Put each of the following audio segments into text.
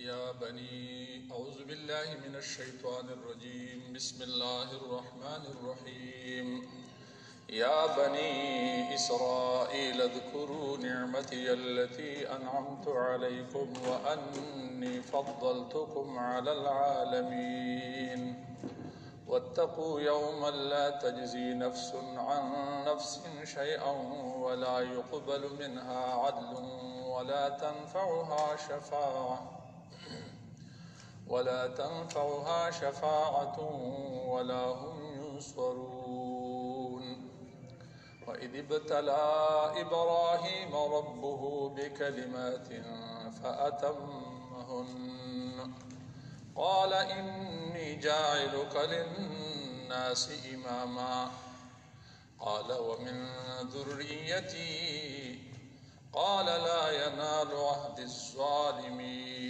يا بني أعوذ بالله من الشيطان الرجيم بسم الله الرحمن الرحيم يا بني إسرائيل اذكروا نعمتي التي أنعمت عليكم وأني فضلتكم على العالمين واتقوا يوما لا تجزي نفس عن نفس شيئا ولا يقبل منها عدل ولا تنفعها شفاعة ولا هم ينصرون وإذ ابتلى إبراهيم ربه بكلمات فأتمهن قال إني جاعلك للناس إماما قال ومن ذريتي قال لا ينال عهد الظالمين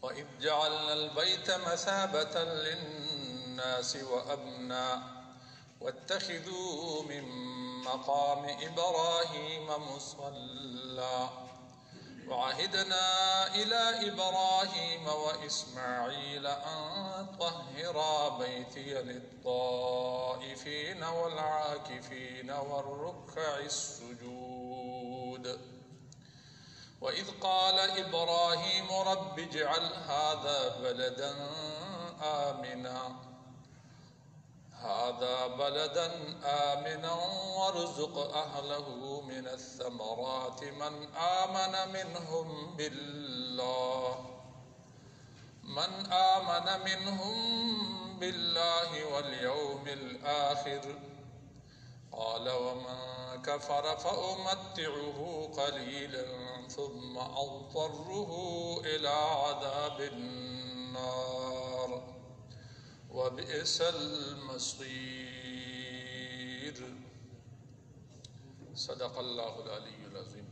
وإذ جعلنا البيت مثابة للناس وأمنا واتخذوا من مقام إبراهيم مصلى وعهدنا إلى إبراهيم وإسماعيل أن طهرا بيتي للطائفين والعاكفين والركع السجود وإذ قال إبراهيم رب اجعل هذا بلدا آمنا وارزق أهله من الثمرات من آمن منهم بالله واليوم الآخر قال ومن كفر فأمتعه قليلا ثم أضطره إلى عذاب النار وبئس المصير صدق الله العلي العظيم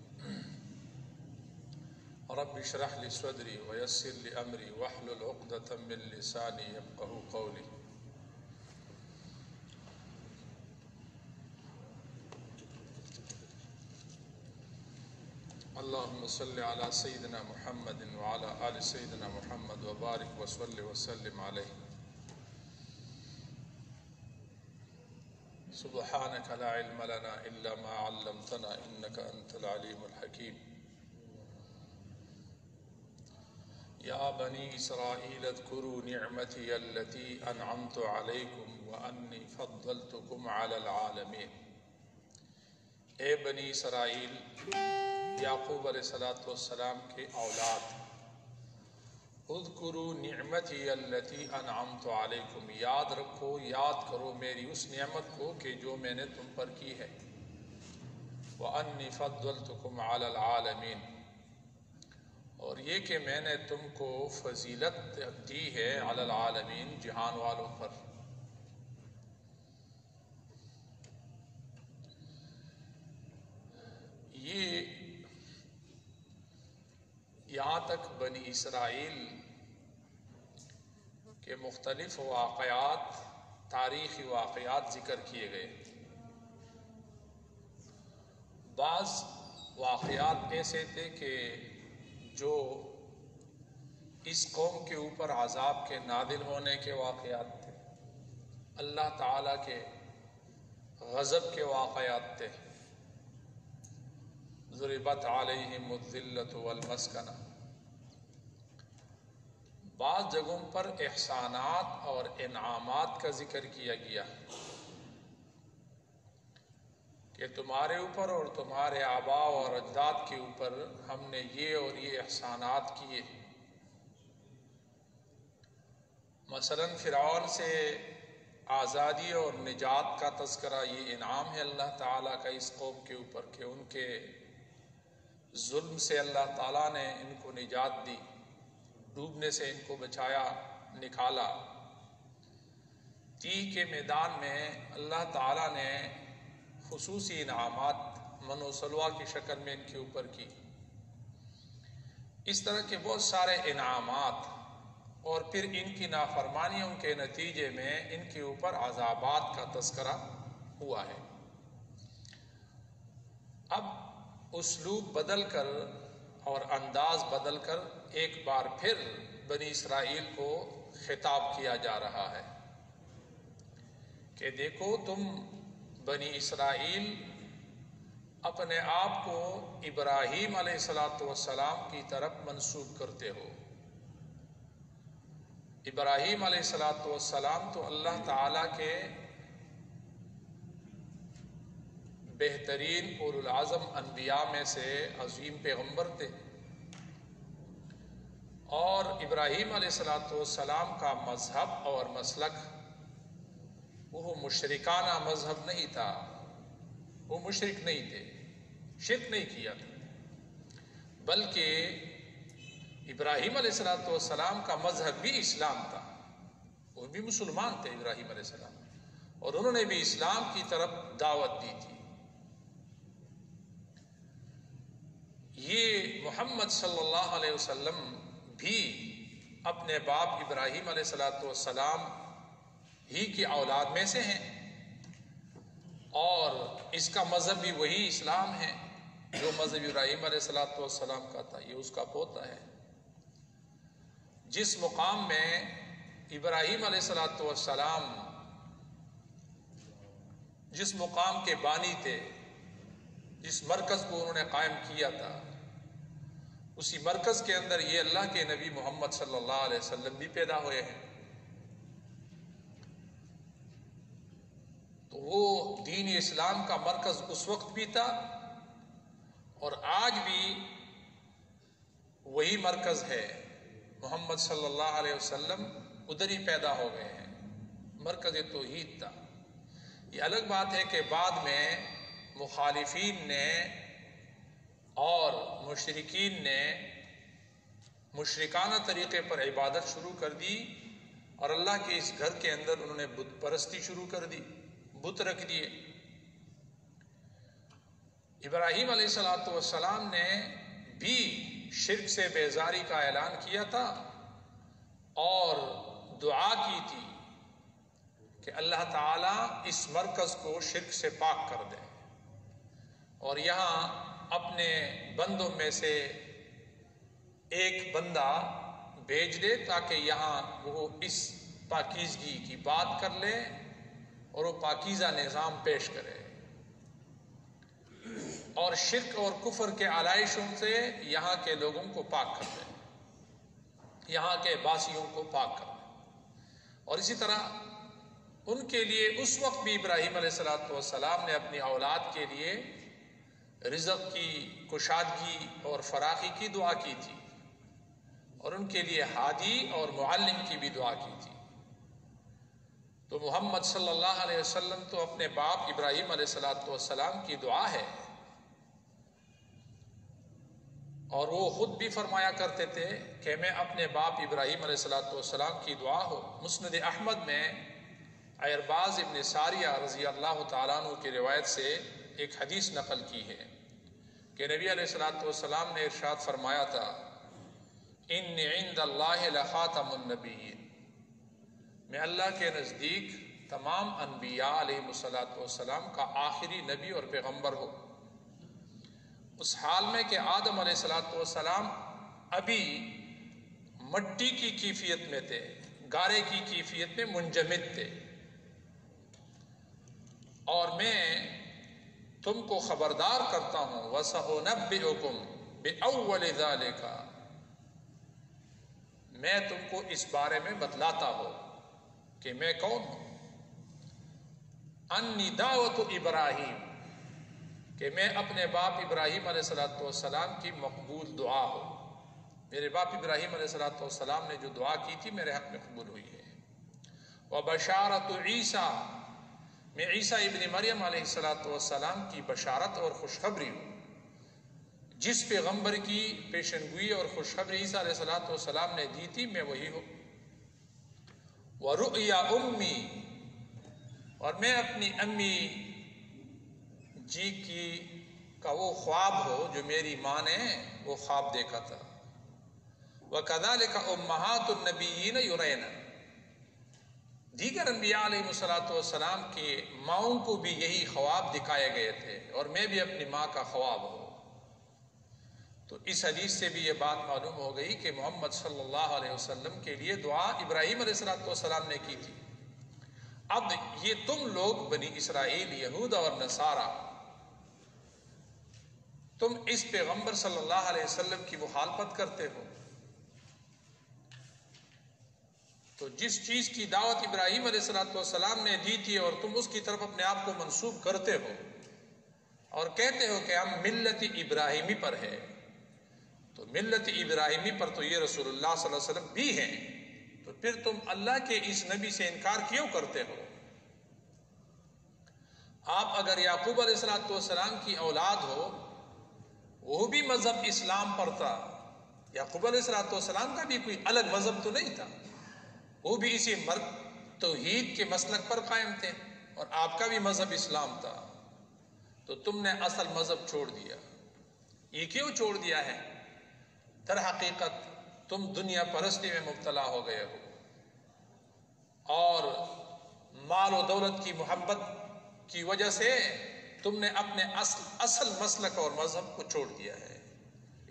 رب اشرح لي صدري ويسر لي أمري واحلل عقدة من لساني يفقهوا قولي اللهم صل على سيدنا محمد وعلى آل سيدنا محمد وبارك وصل وسلم عليه سبحانك لا علم لنا إلا ما علمتنا إنك أنت العليم الحكيم يا بني إسرائيل اذكروا نعمتي التي أنعمت عليكم وأني فضلتكم على العالمين اے بنی اسرائیل، یعقوب علیہ السلام کے اولاد، اذکروا نعمتی التی انعمت علیکم، یاد رکھو، یاد کرو میری اس نعمت کو کہ جو میں نے تم پر کی ہے، وَأَنِّي فَضَّلْتُكُمْ عَلَى الْعَالَمِينَ، اور یہ کہ میں نے تم کو فضیلت دی ہے علی العالمین، جہان والوں پر۔ یہ یہاں تک بنی اسرائیل کے مختلف واقعات، تاریخی واقعات ذکر کیے گئے۔ بعض واقعات ایسے تھے کہ جو اس قوم کے اوپر عذاب کے نازل ہونے کے واقعات تھے، اللہ تعالیٰ کے غضب کے واقعات تھے۔ ضربت علیہم الذلۃ والمسکنہ۔ بعض جگہوں پر احسانات اور انعامات کا ذکر کیا گیا کہ تمہارے اوپر اور تمہارے آباء اور اجداد کے اوپر ہم نے یہ اور یہ احسانات کیے۔ مثلا فرعون سے آزادی اور نجات کا تذکرہ، یہ انعام ہے اللہ تعالیٰ کا اس قوم کے اوپر کہ ان کے ظلم سے اللہ تعالیٰ نے ان کو نجات دی، ڈوبنے سے ان کو بچایا، نکالا۔ تیہ کے میدان میں اللہ تعالیٰ نے خصوصی انعامات من و سلوہ کی شکل میں ان کے اوپر کی۔ اس طرح کے بہت سارے انعامات، اور پھر ان کی نافرمانیوں کے نتیجے میں ان کے اوپر عذابات کا تذکرہ ہوا ہے۔ اب اسلوب بدل کر اور انداز بدل کر ایک بار پھر بنی اسرائیل کو خطاب کیا جا رہا ہے کہ دیکھو تم بنی اسرائیل اپنے آپ کو ابراہیم علیہ السلام کی طرف منسوب کرتے ہو۔ ابراہیم علیہ السلام تو اللہ تعالیٰ کے بہترین اولو العزم انبیاء میں سے عظیم پیغمبر تھے، اور ابراہیم علیہ السلام کا مذہب اور مسلک وہ مشرکانہ مذہب نہیں تھا، وہ مشرک نہیں تھے، شرک نہیں کیا تھا، بلکہ ابراہیم علیہ السلام کا مذہب بھی اسلام تھا، وہ بھی مسلمان تھے ابراہیم علیہ السلام، اور انہوں نے بھی اسلام کی طرف دعوت دی تھی۔ یہ محمد صلی اللہ علیہ وسلم بھی اپنے باپ ابراہیم علیہ السلام ہی کی اولاد میں سے ہیں، اور اس کا مذہب بھی وہی اسلام ہے جو مذہب ابراہیم علیہ السلام کا تھا، یہ اس کا پوتا ہے۔ جس مقام میں ابراہیم علیہ السلام جس مقام کے بانی تھے، جس مرکز کو انہوں نے قائم کیا تھا، اسی مرکز کے اندر یہ اللہ کے نبی محمد صلی اللہ علیہ وسلم بھی پیدا ہوئے ہیں۔ تو وہ دین اسلام کا مرکز اس وقت بھی تھا اور آج بھی وہی مرکز ہے۔ محمد صلی اللہ علیہ وسلم ادھر ہی پیدا ہو گئے ہیں، مرکز توحید تھا۔ یہ الگ بات ہے کہ بعد میں مخالفین نے اور مشرکین نے مشرکانہ طریقے پر عبادت شروع کر دی، اور اللہ کے اس گھر کے اندر انہوں نے بت پرستی شروع کر دی، بت رکھ دیے۔ ابراہیم علیہ السلام نے بھی شرک سے بیزاری کا اعلان کیا تھا اور دعا کی تھی کہ اللہ تعالیٰ اس مرکز کو شرک سے پاک کر دے، اور یہاں اپنے بندوں میں سے ایک بندہ بھیج دے تاکہ یہاں وہ اس پاکیزگی کی بات کر لے اور وہ پاکیزہ نظام پیش کرے، اور شرک اور کفر کے علائشوں سے یہاں کے لوگوں کو پاک کر دے، یہاں کے باسیوں کو پاک کر دے۔ اور اسی طرح ان کے لیے اس وقت بھی ابراہیم علیہ السلام نے اپنی اولاد کے لیے رزق کی کشادگی اور فراخی کی دعا کی تھی، اور ان کے لیے ہادی اور معلم کی بھی دعا کی تھی۔ تو محمد صلی اللہ علیہ وسلم تو اپنے باپ ابراہیم علیہ السلام کی دعا ہے، اور وہ خود بھی فرمایا کرتے تھے کہ میں اپنے باپ ابراہیم علیہ السلام کی دعا ہو۔ مسند احمد میں عرباض ابن ساریہ رضی اللہ تعالیٰ عنہ کی روایت سے ایک حدیث نقل کی ہے کہ نبی علیہ السلام نے ارشاد فرمایا تھا، ان عند اللہ لخاتم النبیین، میں اللہ کے نزدیک تمام انبیاء علیہ السلام کا آخری نبی اور پیغمبر ہو، اس حال میں کہ آدم علیہ السلام ابھی مٹی کی کیفیت میں تھے، گارے کی کیفیت میں منجمد تھے، اور میں تم کو خبردار کرتا ہوں وَسَأُنَبِّئُكُمْ بِأَوَّلِ ذَلِكَ، میں تم کو اس بارے میں بتلاتا ہوں کہ میں کون ہوں، انی دعوت ابراہیم، کہ میں اپنے باپ ابراہیم علیہ السلام کی مقبول دعا ہو، میرے باپ ابراہیم علیہ السلام نے جو دعا کی تھی میرے حق میں قبول ہوئی ہے۔ وبشارت عیسیٰ، میں عیسیٰ ابن مریم علیہ السلام کی بشارت اور خوشخبری ہوں، جس پیغمبر کی پیشنگوئی اور خوشخبری عیسیٰ علیہ السلام نے دی تھی میں وہی ہوں۔ وَرُؤْيَا أُمِّي، اور میں اپنی امی جی کا وہ خواب ہو جو میری ماں نے وہ خواب دیکھا تھا۔ وَكَذَلِكَ أُمَّهَاتُ النَّبِيِّينَ يُرَيْنَ، دیگر انبیاء علیہ السلام کے ماؤں کو بھی یہی خواب دکھائے گئے تھے، اور میں بھی اپنی ماں کا خواب ہوں۔ تو اس حدیث سے بھی یہ بات معلوم ہو گئی کہ محمد صلی اللہ علیہ وسلم کے لیے دعا ابراہیم علیہ السلام نے کی تھی۔ اب یہ تم لوگ بنی اسرائیل، یہود اور نصارہ، تم اس پیغمبر صلی اللہ علیہ وسلم کی مخالفت کرتے ہو، تو جس چیز کی دعوت ابراہیم علیہ السلام نے دی تھی اور تم اس کی طرف اپنے آپ کو منسوب کرتے ہو اور کہتے ہو کہ ہم ملت ابراہیمی پر ہے، تو ملت ابراہیمی پر تو یہ رسول اللہ صلی اللہ علیہ وسلم بھی ہیں، تو پھر تم اللہ کے اس نبی سے انکار کیوں کرتے ہو؟ آپ اگر یعقوب علیہ السلام کی اولاد ہو، وہ بھی مذہب اسلام پر تھا، یعقوب علیہ السلام کا بھی کوئی الگ مذہب تو نہیں تھا، وہ بھی اسی توحید کے مسلک پر قائم تھے، اور آپ کا بھی مذہب اسلام تھا، تو تم نے اصل مذہب چھوڑ دیا۔ یہ کیوں چھوڑ دیا ہے؟ در حقیقت تم دنیا پرستی میں مبتلا ہو گئے ہو، اور مال و دولت کی محبت کی وجہ سے تم نے اپنے اصل مسلک اور مذہب کو چھوڑ دیا ہے،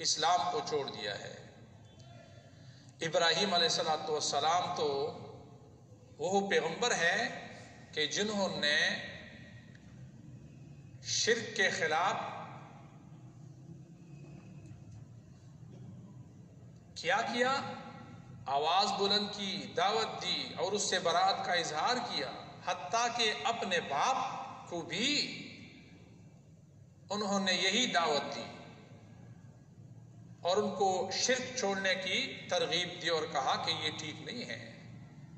اسلام کو چھوڑ دیا ہے۔ ابراہیم علیہ السلام تو وہ پیغمبر ہیں کہ جنہوں نے شرک کے خلاف کیا آواز بلند کی، دعوت دی اور اس سے برات کا اظہار کیا، حتیٰ کہ اپنے باپ کو بھی انہوں نے یہی دعوت دی اور ان کو شرک چھوڑنے کی ترغیب دی اور کہا کہ یہ ٹھیک نہیں ہے،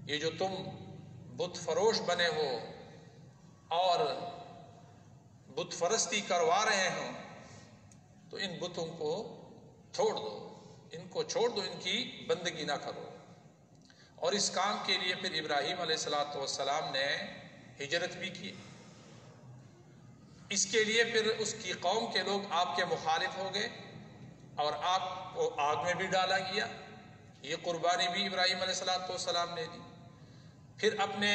یہ جو تم بت فروش بنے ہو اور بت پرستی کروا رہے ہو، تو ان بتوں کو چھوڑ دو، ان کو چھوڑ دو، ان کی بندگی نہ کرو۔ اور اس کام کے لیے پھر ابراہیم علیہ السلام نے ہجرت بھی کی۔ اس کے لیے پھر اس کی قوم کے لوگ آپ کے مخالف ہو گئے اور آپ کو آگ میں بھی ڈالا گیا۔ یہ قربانی بھی ابراہیم علیہ السلام نے دی۔ پھر اپنے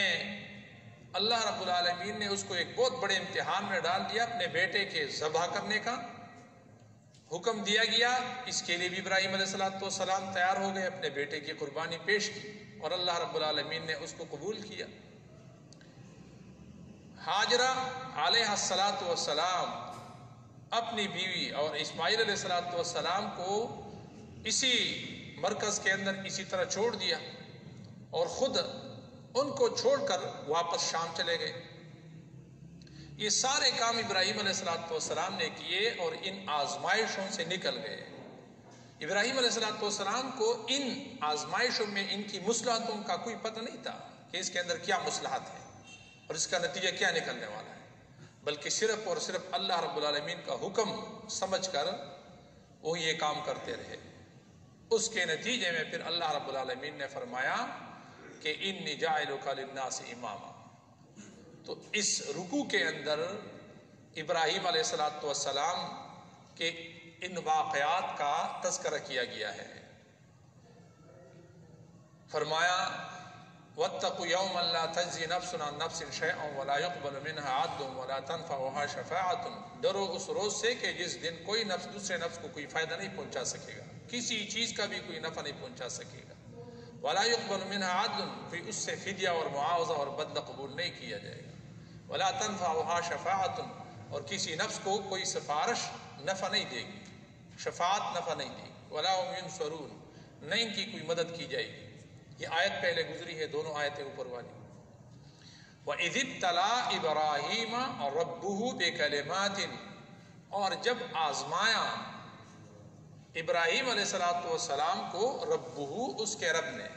اللہ رب العالمین نے اس کو ایک بہت بڑے امتحان میں ڈال دیا، اپنے بیٹے کے ذبح کرنے کا حکم دیا گیا۔ اس کے لیے بھی ابراہیم علیہ السلام تیار ہو گئے، اپنے بیٹے کی قربانی پیش کی اور اللہ رب العالمین نے اس کو قبول کیا۔ ہاجرہ علیہ السلام اپنی بیوی اور اسماعیل علیہ السلام کو اسی مرکز کے اندر اسی طرح چھوڑ دیا اور خود ان کو چھوڑ کر واپس شام چلے گئے۔ یہ سارے کام ابراہیم علیہ السلام نے کیے اور ان آزمائشوں سے نکل گئے۔ ابراہیم علیہ السلام کو ان آزمائشوں میں ان کی مصلحتوں کا کوئی پتہ نہیں تھا کہ اس کے اندر کیا مصلحت ہے اور اس کا نتیجہ کیا نکلنے والا ہے، بلکہ صرف اور صرف اللہ رب العالمین کا حکم سمجھ کر وہ یہ کام کرتے رہے۔ اس کے نتیجے میں پھر اللہ رب العالمین نے فرمایا کہ انی جاعلک للناس اماما۔ تو اس رکوع کے اندر ابراہیم علیہ السلام کے ان واقعات کا تذکرہ کیا گیا ہے۔ فرمایا وَاتَّقُوا يَوْمًا لَا تَجْزِي نَفْسٌ عَن نَفْسٍ شَيْئًا وَلَا يُقْبَلُ مِنْهَا عَدْلٌ وَلَا تَنْفَعُهَا شَفَاعَةٌ۔ ڈرو اس روز سے کہ جس دن کوئی نفس دوسرے نفس کو کوئی فائدہ نہیں پہنچا سکے گا، کسی چیز کا بھی کوئی نفع نہیں پہنچا سکے گا۔ وَلَا يُقْبَلُ مِنْهَا عَدْلٌ، پھر اس سے فدیہ اور معاوضہ اور بدلہ قبول نہیں کیا جائے گا۔ وَلَا تَنْفَعُهَا شَفَاعَةٌ، اور کسی نفس کو کوئی سفارش نفع نہیں دے گی، شفاعت نفع نہیں دے گی۔ وَلَا هُمْ يُنصَرُونَ، نہ ان کی کوئی مدد کی جائے گی۔ یہ آیت پہلے گزری ہے، دونوں آیتیں اوپر والی۔ وَإِذِ ابْتَلَىٰ إِبْرَاهِيمَ رَبُّهُ بِكَلِمَاتٍ، اور جب آزمایا ابراہیم علیہ السلام کو ربہ، اس کے رب نے،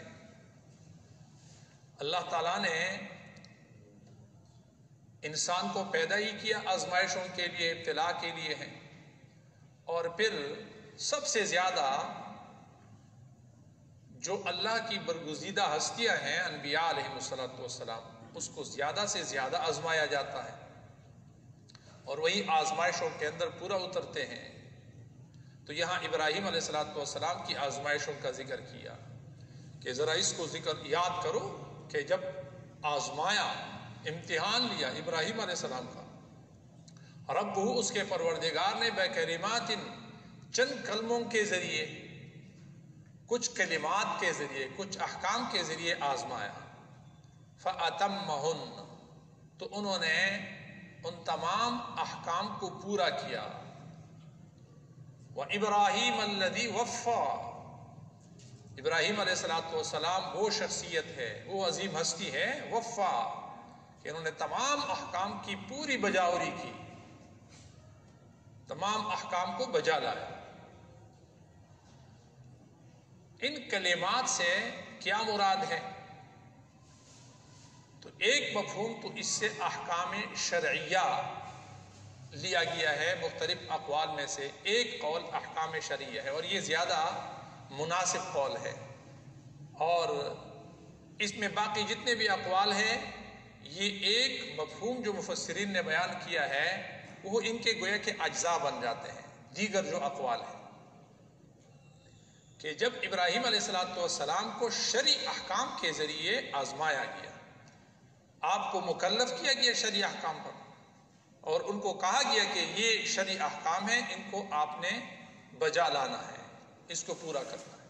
اللہ تعالیٰ نے انسان کو پیدا ہی کیا آزمائشوں کے لیے، ابتلاء کے لیے ہے، اور پھر سب سے زیادہ جو اللہ کی برگزیدہ ہستیاں ہیں انبیاء علیہ السلام، اس کو زیادہ سے زیادہ آزمایا جاتا ہے اور وہی آزمائشوں کے اندر پورا اترتے ہیں۔ تو یہاں ابراہیم علیہ السلام کی آزمائشوں کا ذکر کیا کہ ذرا اس کو یاد کرو کہ جب آزمایا، امتحان لیا ابراہیم علیہ السلام کا، رب اس کے پروردگار نے بکلمات، چند کلموں کے ذریعے، کچھ کلمات کے ذریعے، کچھ احکام کے ذریعے آزمایا۔ فَأَتَمَّهُنَّ، تو انہوں نے ان تمام احکام کو پورا کیا۔ وَإِبْرَاهِيمَ الَّذِي وَفَّى، ابراہیم علیہ السلام وہ شخصیت ہے، وہ عظیم ہستی ہے، وفا، کہ انہوں نے تمام احکام کی پوری بجاوری کی، تمام احکام کو بجا لایا۔ ان کلمات سے کیا مراد ہے؟ تو ایک مفہوم تو اس سے احکام شرعیہ لیا گیا ہے، مختلف اقوال میں سے ایک قول احکام شرعیہ ہے، اور یہ زیادہ مناسب قول ہے، اور اس میں باقی جتنے بھی اقوال ہیں یہ ایک مفہوم جو مفسرین نے بیان کیا ہے وہ ان کے گویا کے اجزاء بن جاتے ہیں۔ دیگر جو اقوال ہیں کہ جب ابراہیم علیہ السلام کو شرعی احکام کے ذریعے آزمایا گیا، آپ کو مکلف کیا گیا شرعی احکام پر، اور ان کو کہا گیا کہ یہ شرعی احکام ہیں، ان کو آپ نے بجا لانا ہے، اس کو پورا کرنا ہے۔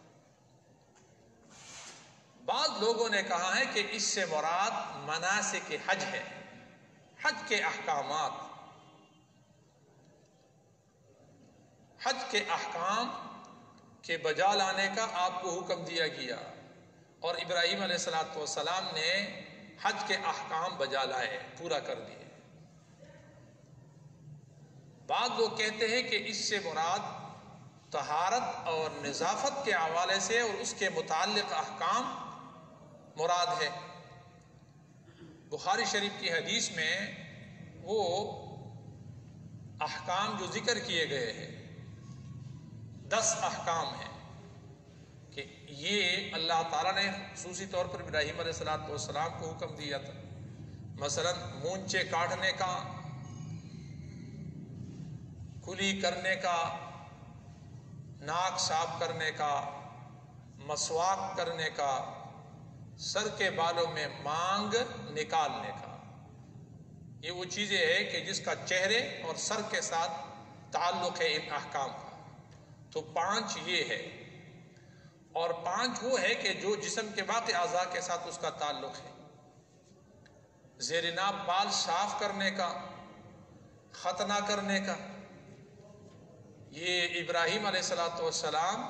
بعض لوگوں نے کہا ہے کہ اس سے مراد مناسک حج ہے، حج کے احکامات، حج کے احکام کے بجا لانے کا آپ کو حکم دیا گیا، اور ابراہیم علیہ السلام نے حج کے احکام بجا لائے، پورا کر دیے۔ بعض لوگ کہتے ہیں کہ اس سے مراد طہارت اور نظافت کے حوالے سے اور اس کے متعلق احکام مراد ہے۔ بخاری شریف کی حدیث میں وہ احکام جو ذکر کیے گئے ہیں 10 احکام ہیں کہ یہ اللہ تعالیٰ نے خصوصی طور پر ابراہیم علیہ السلام کو حکم دیا تھا، مثلا مونچے کاٹنے کا، کلی کرنے کا، ناک صاف کرنے کا، مسواک کرنے کا، سر کے بالوں میں مانگ نکالنے کا۔ یہ وہ چیزیں ہیں کہ جس کا چہرے اور سر کے ساتھ تعلق ہے ان احکام کا، تو 5 یہ ہے، اور 5 وہ ہے کہ جو جسم کے باقی اعضاء کے ساتھ اس کا تعلق ہے۔ زیر ناف بال صاف کرنے کا، ختنہ کرنے کا، یہ ابراہیم علیہ السلام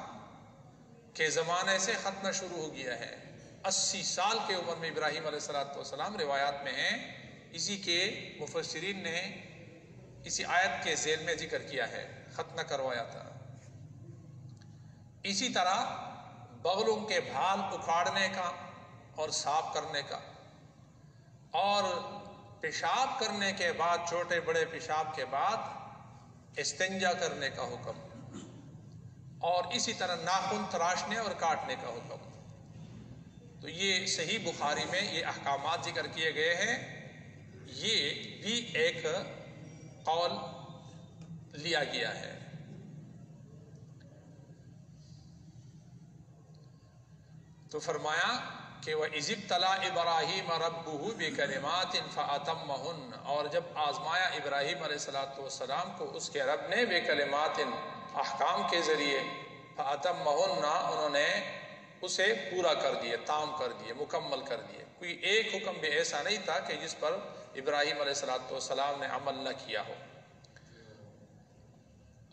کے زمانے سے ختنہ شروع ہو گیا ہے۔ 80 سال کی عمر میں ابراہیم علیہ السلام روایات میں ہیں، اسی کے مفسرین نے اسی آیت کے ذیل میں ذکر کیا ہے، ختنہ کروایا تھا۔ اسی طرح بغلوں کے بھال اکھاڑنے کا اور صاف کرنے کا، اور پیشاب کرنے کے بعد، چھوٹے بڑے پیشاب کے بعد استنجا کرنے کا حکم، اور اسی طرح ناخن تراشنے اور کاٹنے کا حکم۔ تو یہ صحیح بخاری میں یہ احکامات ذکر کیے گئے ہیں، یہ بھی ایک قول لیا گیا ہے۔ تو فرمایا کہ وَإِذِ ابْتَلَىٰ إِبْرَاهِيمَ رَبُّهُ بِكَلِمَاتٍ فَأَتَمَّهُنَّ، اور جب آزمایا ابراہیم علیہ السلام کو اس کے رب نے بِكَلِمَاتٍ احکام کے ذریعے، فَأَتَمَّهُنَّ انہوں نے اسے پورا کر دیے، تام کر دیے، مکمل کر دیے۔ کوئی ایک حکم بھی ایسا نہیں تھا کہ جس پر ابراہیم علیہ السلام نے عمل نہ کیا ہو۔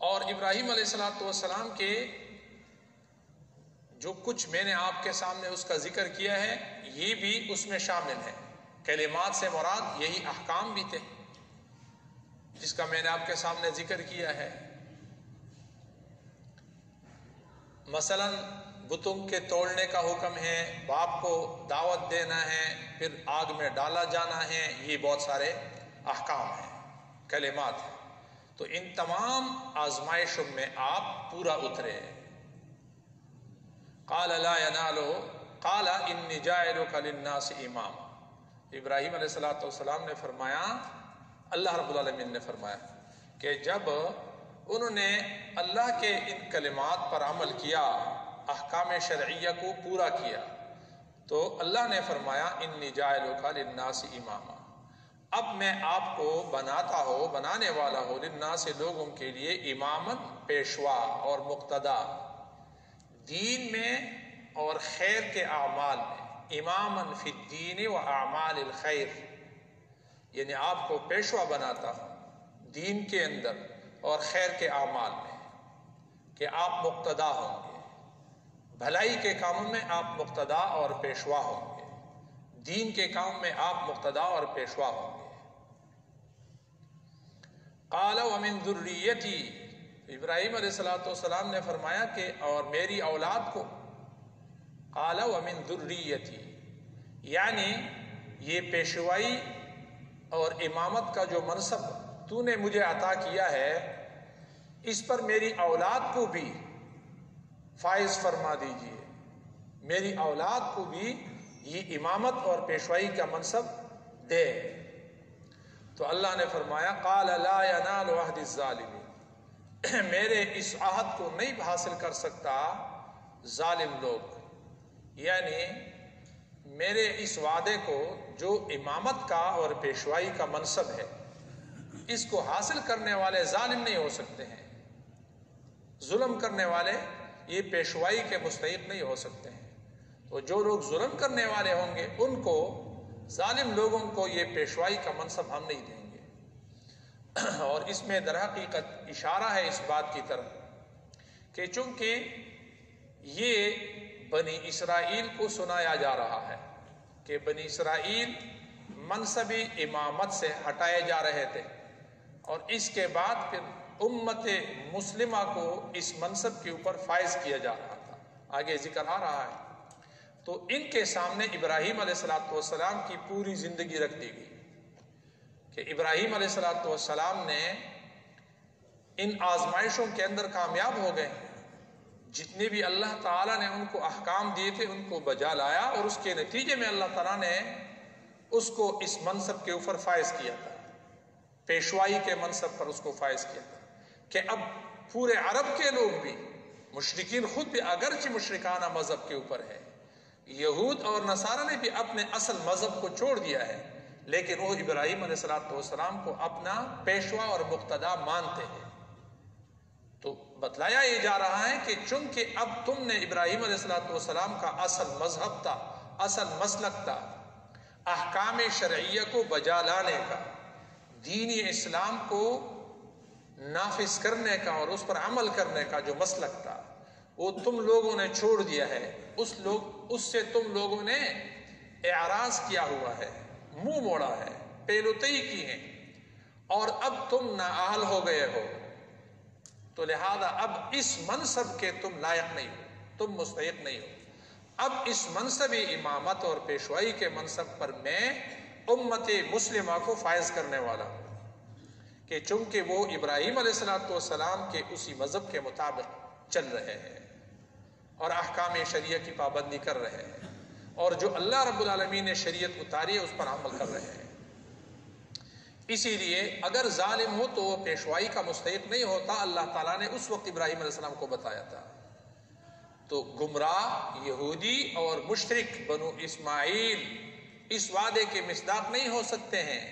اور ابراہیم علیہ السلام کے جو کچھ میں نے آپ کے سامنے اس کا ذکر کیا ہے یہ بھی اس میں شامل ہے۔ کلمات سے مراد یہی احکام بھی تھے جس کا میں نے آپ کے سامنے ذکر کیا ہے۔ مثلا بتوں کے توڑنے کا حکم ہے، باپ کو دعوت دینا ہے، پھر آگ میں ڈالا جانا ہے، یہ بہت سارے احکام ہیں، کلمات ہیں۔ تو ان تمام آزمائشوں میں آپ پورا اترے۔ قال لا ينال قال انی جاعلک للناس اماما، ابراہیم علیہ السلام نے فرمایا، اللہ رب العالمین نے فرمایا کہ جب انہوں نے اللہ کے ان کلمات پر عمل کیا، احکام شرعیہ کو پورا کیا، تو اللہ نے فرمایا انی جاعلک للناس اماما، اب میں آپ کو بنانے والا ہوں للناس لوگوں کے لیے اماماً پیشوا اور مقتدا، دین میں اور خیر کے اعمال میں، اماماً فی الدین و اعمال الخیر، یعنی آپ کو پیشوا بناتا ہوں دین کے اندر اور خیر کے اعمال میں، کہ آپ مقتدا ہوں گے، بھلائی کے کاموں میں آپ مقتدا اور پیشوا ہوں گے، دین کے کام میں آپ مقتدا اور پیشوا ہوں گے۔ قال ومن ذریتی، ابراہیم علیہ السلام نے فرمایا کہ اور میری اولاد کو، قال ومن ذریتی، یعنی یہ پیشوائی اور امامت کا جو منصب تو نے مجھے عطا کیا ہے، اس پر میری اولاد کو بھی فائز فرما دیجئے، میری اولاد کو بھی یہ امامت اور پیشوائی کا منصب دے۔ تو اللہ نے فرمایا قال لا ینال عہد الظالمین، میرے اس عہد کو نہیں حاصل کر سکتا ظالم لوگ، یعنی میرے اس وعدے کو جو امامت کا اور پیشوائی کا منصب ہے، اس کو حاصل کرنے والے ظالم نہیں ہو سکتے ہیں، ظلم کرنے والے یہ پیشوائی کے مستحق نہیں ہو سکتے ہیں۔ تو جو لوگ ظلم کرنے والے ہوں گے ان کو، ظالم لوگوں کو یہ پیشوائی کا منصب ہم نہیں دیں گے۔ اور اس میں در حقیقت اشارہ ہے اس بات کی طرف کہ چونکہ یہ بنی اسرائیل کو سنایا جا رہا ہے کہ بنی اسرائیل منصب امامت سے ہٹائے جا رہے تھے، اور اس کے بعد پھر امت مسلمہ کو اس منصب کے اوپر فائز کیا جا رہا تھا، آگے ذکر آ رہا ہے۔ تو ان کے سامنے ابراہیم علیہ السلام کی پوری زندگی رکھ دی گئی کہ ابراہیم علیہ السلام نے ان آزمائشوں کے اندر کامیاب ہو گئے، جتنے بھی اللہ تعالیٰ نے ان کو احکام دیے تھے ان کو بجا لایا، اور اس کے نتیجے میں اللہ تعالیٰ نے اس کو اس منصب کے اوپر فائز کیا تھا، پیشوائی کے منصب پر اس کو فائز کیا تھا، کہ اب پورے عرب کے لوگ بھی، مشرکین خود بھی اگرچہ مشرکانہ مذہب کے اوپر ہے، یہود اور نصارہ نے بھی اپنے اصل مذہب کو چھوڑ دیا ہے، لیکن وہ ابراہیم علیہ السلام کو اپنا پیشوا اور مقتدا مانتے ہیں۔ تو بتلایا یہ جا رہا ہے کہ چونکہ اب تم نے ابراہیم علیہ السلام کا اصل مذہب تھا، اصل مسلک تھا، احکام شرعیہ کو بجا لانے کا، دین اسلام کو نافذ کرنے کا اور اس پر عمل کرنے کا جو مسلک تھا، وہ تم لوگوں نے چھوڑ دیا ہے، اس سے تم لوگوں نے اعراض کیا ہوا ہے، منہ موڑا ہے، پیلوتئی کی ہے، اور اب تم نااہل ہو گئے ہو، تو لہذا اب اس منصب کے تم لائق نہیں ہو، تم مستحق نہیں ہو۔ اب اس منصب امامت اور پیشوائی کے منصب پر میں امت مسلمہ کو فائز کرنے والا ہوں، کہ چونکہ وہ ابراہیم علیہ السلام کے اسی مذہب کے مطابق چل رہے ہیں اور احکام شریعہ کی پابندی کر رہے ہیں، اور جو اللہ رب العالمین نے شریعت اتاری ہے اس پر عمل کر رہے ہیں۔ اسی لیے اگر ظالم ہو تو وہ پیشوائی کا مستحق نہیں ہوتا، اللہ تعالیٰ نے اس وقت ابراہیم علیہ السلام کو بتایا تھا۔ تو گمراہ یہودی اور مشرک بنو اسماعیل اس وعدے کے مصداق نہیں ہو سکتے ہیں،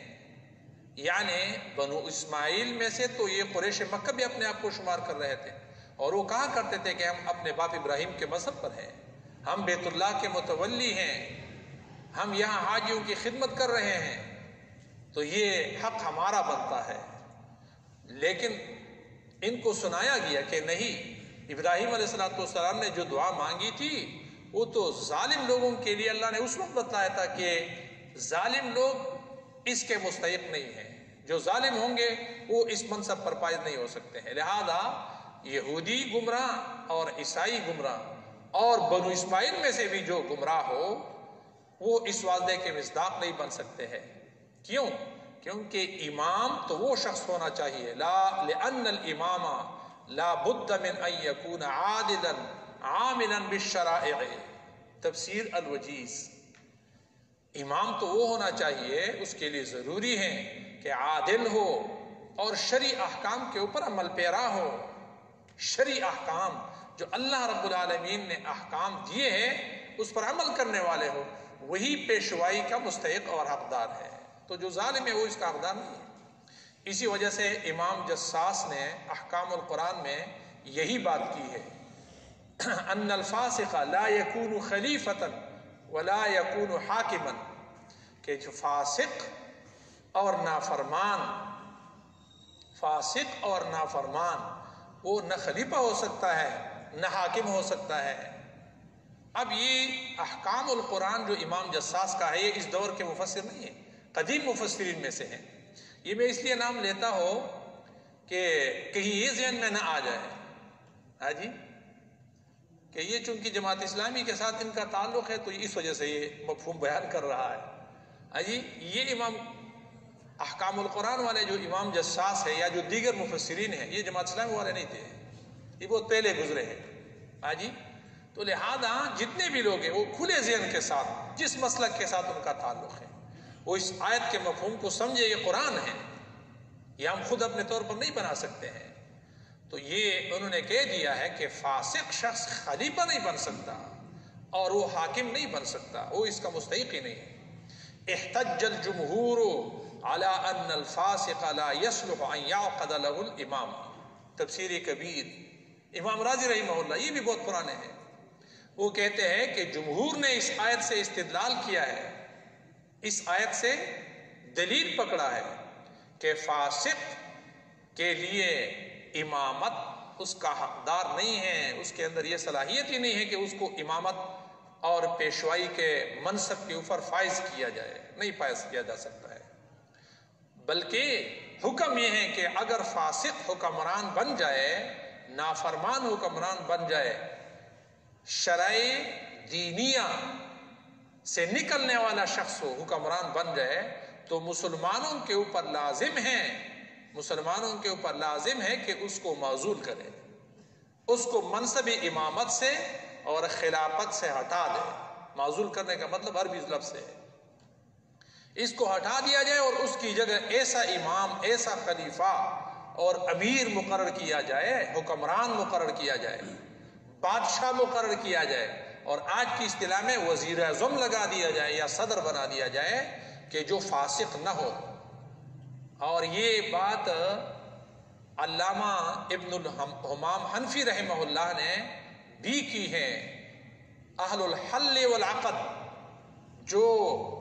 یعنی بنو اسماعیل میں سے تو یہ قریش مکہ بھی اپنے آپ کو شمار کر رہے تھے، اور وہ کہا کرتے تھے کہ ہم اپنے باپ ابراہیم کے مذہب پر ہیں، ہم بیت اللہ کے متولی ہیں، ہم یہاں حاجیوں کی خدمت کر رہے ہیں، تو یہ حق ہمارا بنتا ہے۔ لیکن ان کو سنایا گیا کہ نہیں، ابراہیم علیہ السلام نے جو دعا مانگی تھی وہ تو ظالم لوگوں کے لیے اللہ نے اس وقت بتایا تھا کہ ظالم لوگ اس کے مستحق نہیں ہیں، جو ظالم ہوں گے وہ اس منصب پر فائز نہیں ہو سکتے ہیں۔ لہذا یہودی گمراہ اور عیسائی گمراہ اور بنو اسماعیل میں سے بھی جو گمراہ ہو وہ اس وعدے کے مصداق نہیں بن سکتے ہیں۔ کیوں؟ کیونکہ امام تو وہ شخص ہونا چاہیے، لأن الامام لا بد من ان يكون عادلا عاملا بالشرائع، تفسیر الوجیز۔ امام تو وہ ہونا چاہیے، اس کے لیے ضروری ہے کہ عادل ہو اور شرعی احکام کے اوپر عمل پیرا ہو، شرعی احکام جو اللہ رب العالمین نے احکام دیے ہیں اس پر عمل کرنے والے ہو، وہی پیشوائی کا مستحق اور حقدار ہے۔ تو جو ظالم ہے وہ اس کا حقدار نہیں ہے۔ اسی وجہ سے امام جساس نے احکام القرآن میں یہی بات کی ہے، ان الفاسق لا یکون خلیفتا ولا یکون حاکما، کہ جو فاسق اور نافرمان وہ نہ خلیفہ ہو سکتا ہے نہ حاکم ہو سکتا ہے۔ اب یہ احکام القرآن جو امام جساس کا ہے یہ اس دور کے مفسر نہیں ہے، قدیم مفسرین میں سے ہیں۔ یہ میں اس لیے نام لیتا ہوں کہ کہیں یہ ذہن میں نہ آ جائے ہاں جی کہ یہ چونکہ جماعت اسلامی کے ساتھ ان کا تعلق ہے تو اس وجہ سے یہ مفہوم بیان کر رہا ہے ہاں جی۔ یہ امام احکام القرآن والے جو امام جساس ہے یا جو دیگر مفسرین ہیں یہ جماعت اسلامی والے نہیں تھے، یہ بہت پہلے گزرے ہیں ہاں جی۔ تو لہذا جتنے بھی لوگ ہیں وہ کھلے ذہن کے ساتھ جس مسلک کے ساتھ ان کا تعلق ہے وہ اس آیت کے مفہوم کو سمجھے، یہ قرآن ہے، یہ ہم خود اپنے طور پر نہیں بنا سکتے ہیں۔ تو یہ انہوں نے کہہ دیا ہے کہ فاسق شخص خلیفہ نہیں بن سکتا اور وہ حاکم نہیں بن سکتا، وہ اس کا مستحق ہی نہیں ہے۔ احتج الجمہور على ان الفاسق لا يصلح ان يعقد له الامام، تفسیر کبیر امام راضی رحمہ اللہ، یہ بھی بہت پرانے ہیں۔ وہ کہتے ہیں کہ جمہور نے اس آیت سے استدلال کیا ہے، اس آیت سے دلیل پکڑا ہے کہ فاسق کے لیے امامت اس کا حقدار نہیں ہے، اس کے اندر یہ صلاحیت ہی نہیں ہے کہ اس کو امامت اور پیشوائی کے منصب کے اوپر فائز کیا جائے، نہیں فائز کیا جا سکتا ہے۔ بلکہ حکم یہ ہے کہ اگر فاسق حکمران بن جائے، نافرمان حکمران بن جائے، شرائع دینیہ سے نکلنے والا شخص ہو، حکمران بن جائے، تو مسلمانوں کے اوپر لازم ہے کہ اس کو معزول کرے، اس کو منصب امامت سے اور خلافت سے ہٹا دے۔ معزول کرنے کا مطلب عربی لفظ ہے، اس کو ہٹا دیا جائے اور اس کی جگہ ایسا امام، ایسا خلیفہ اور امیر مقرر کیا جائے، حکمران مقرر کیا جائے، بادشاہ مقرر کیا جائے، اور آج کی اصطلاح میں وزیر اعظم لگا دیا جائے یا صدر بنا دیا جائے کہ جو فاسق نہ ہو۔ اور یہ بات علامہ ابن الحمام حنفی رحمہ اللہ نے بھی کی ہے۔ اہل الحل والعقد، جو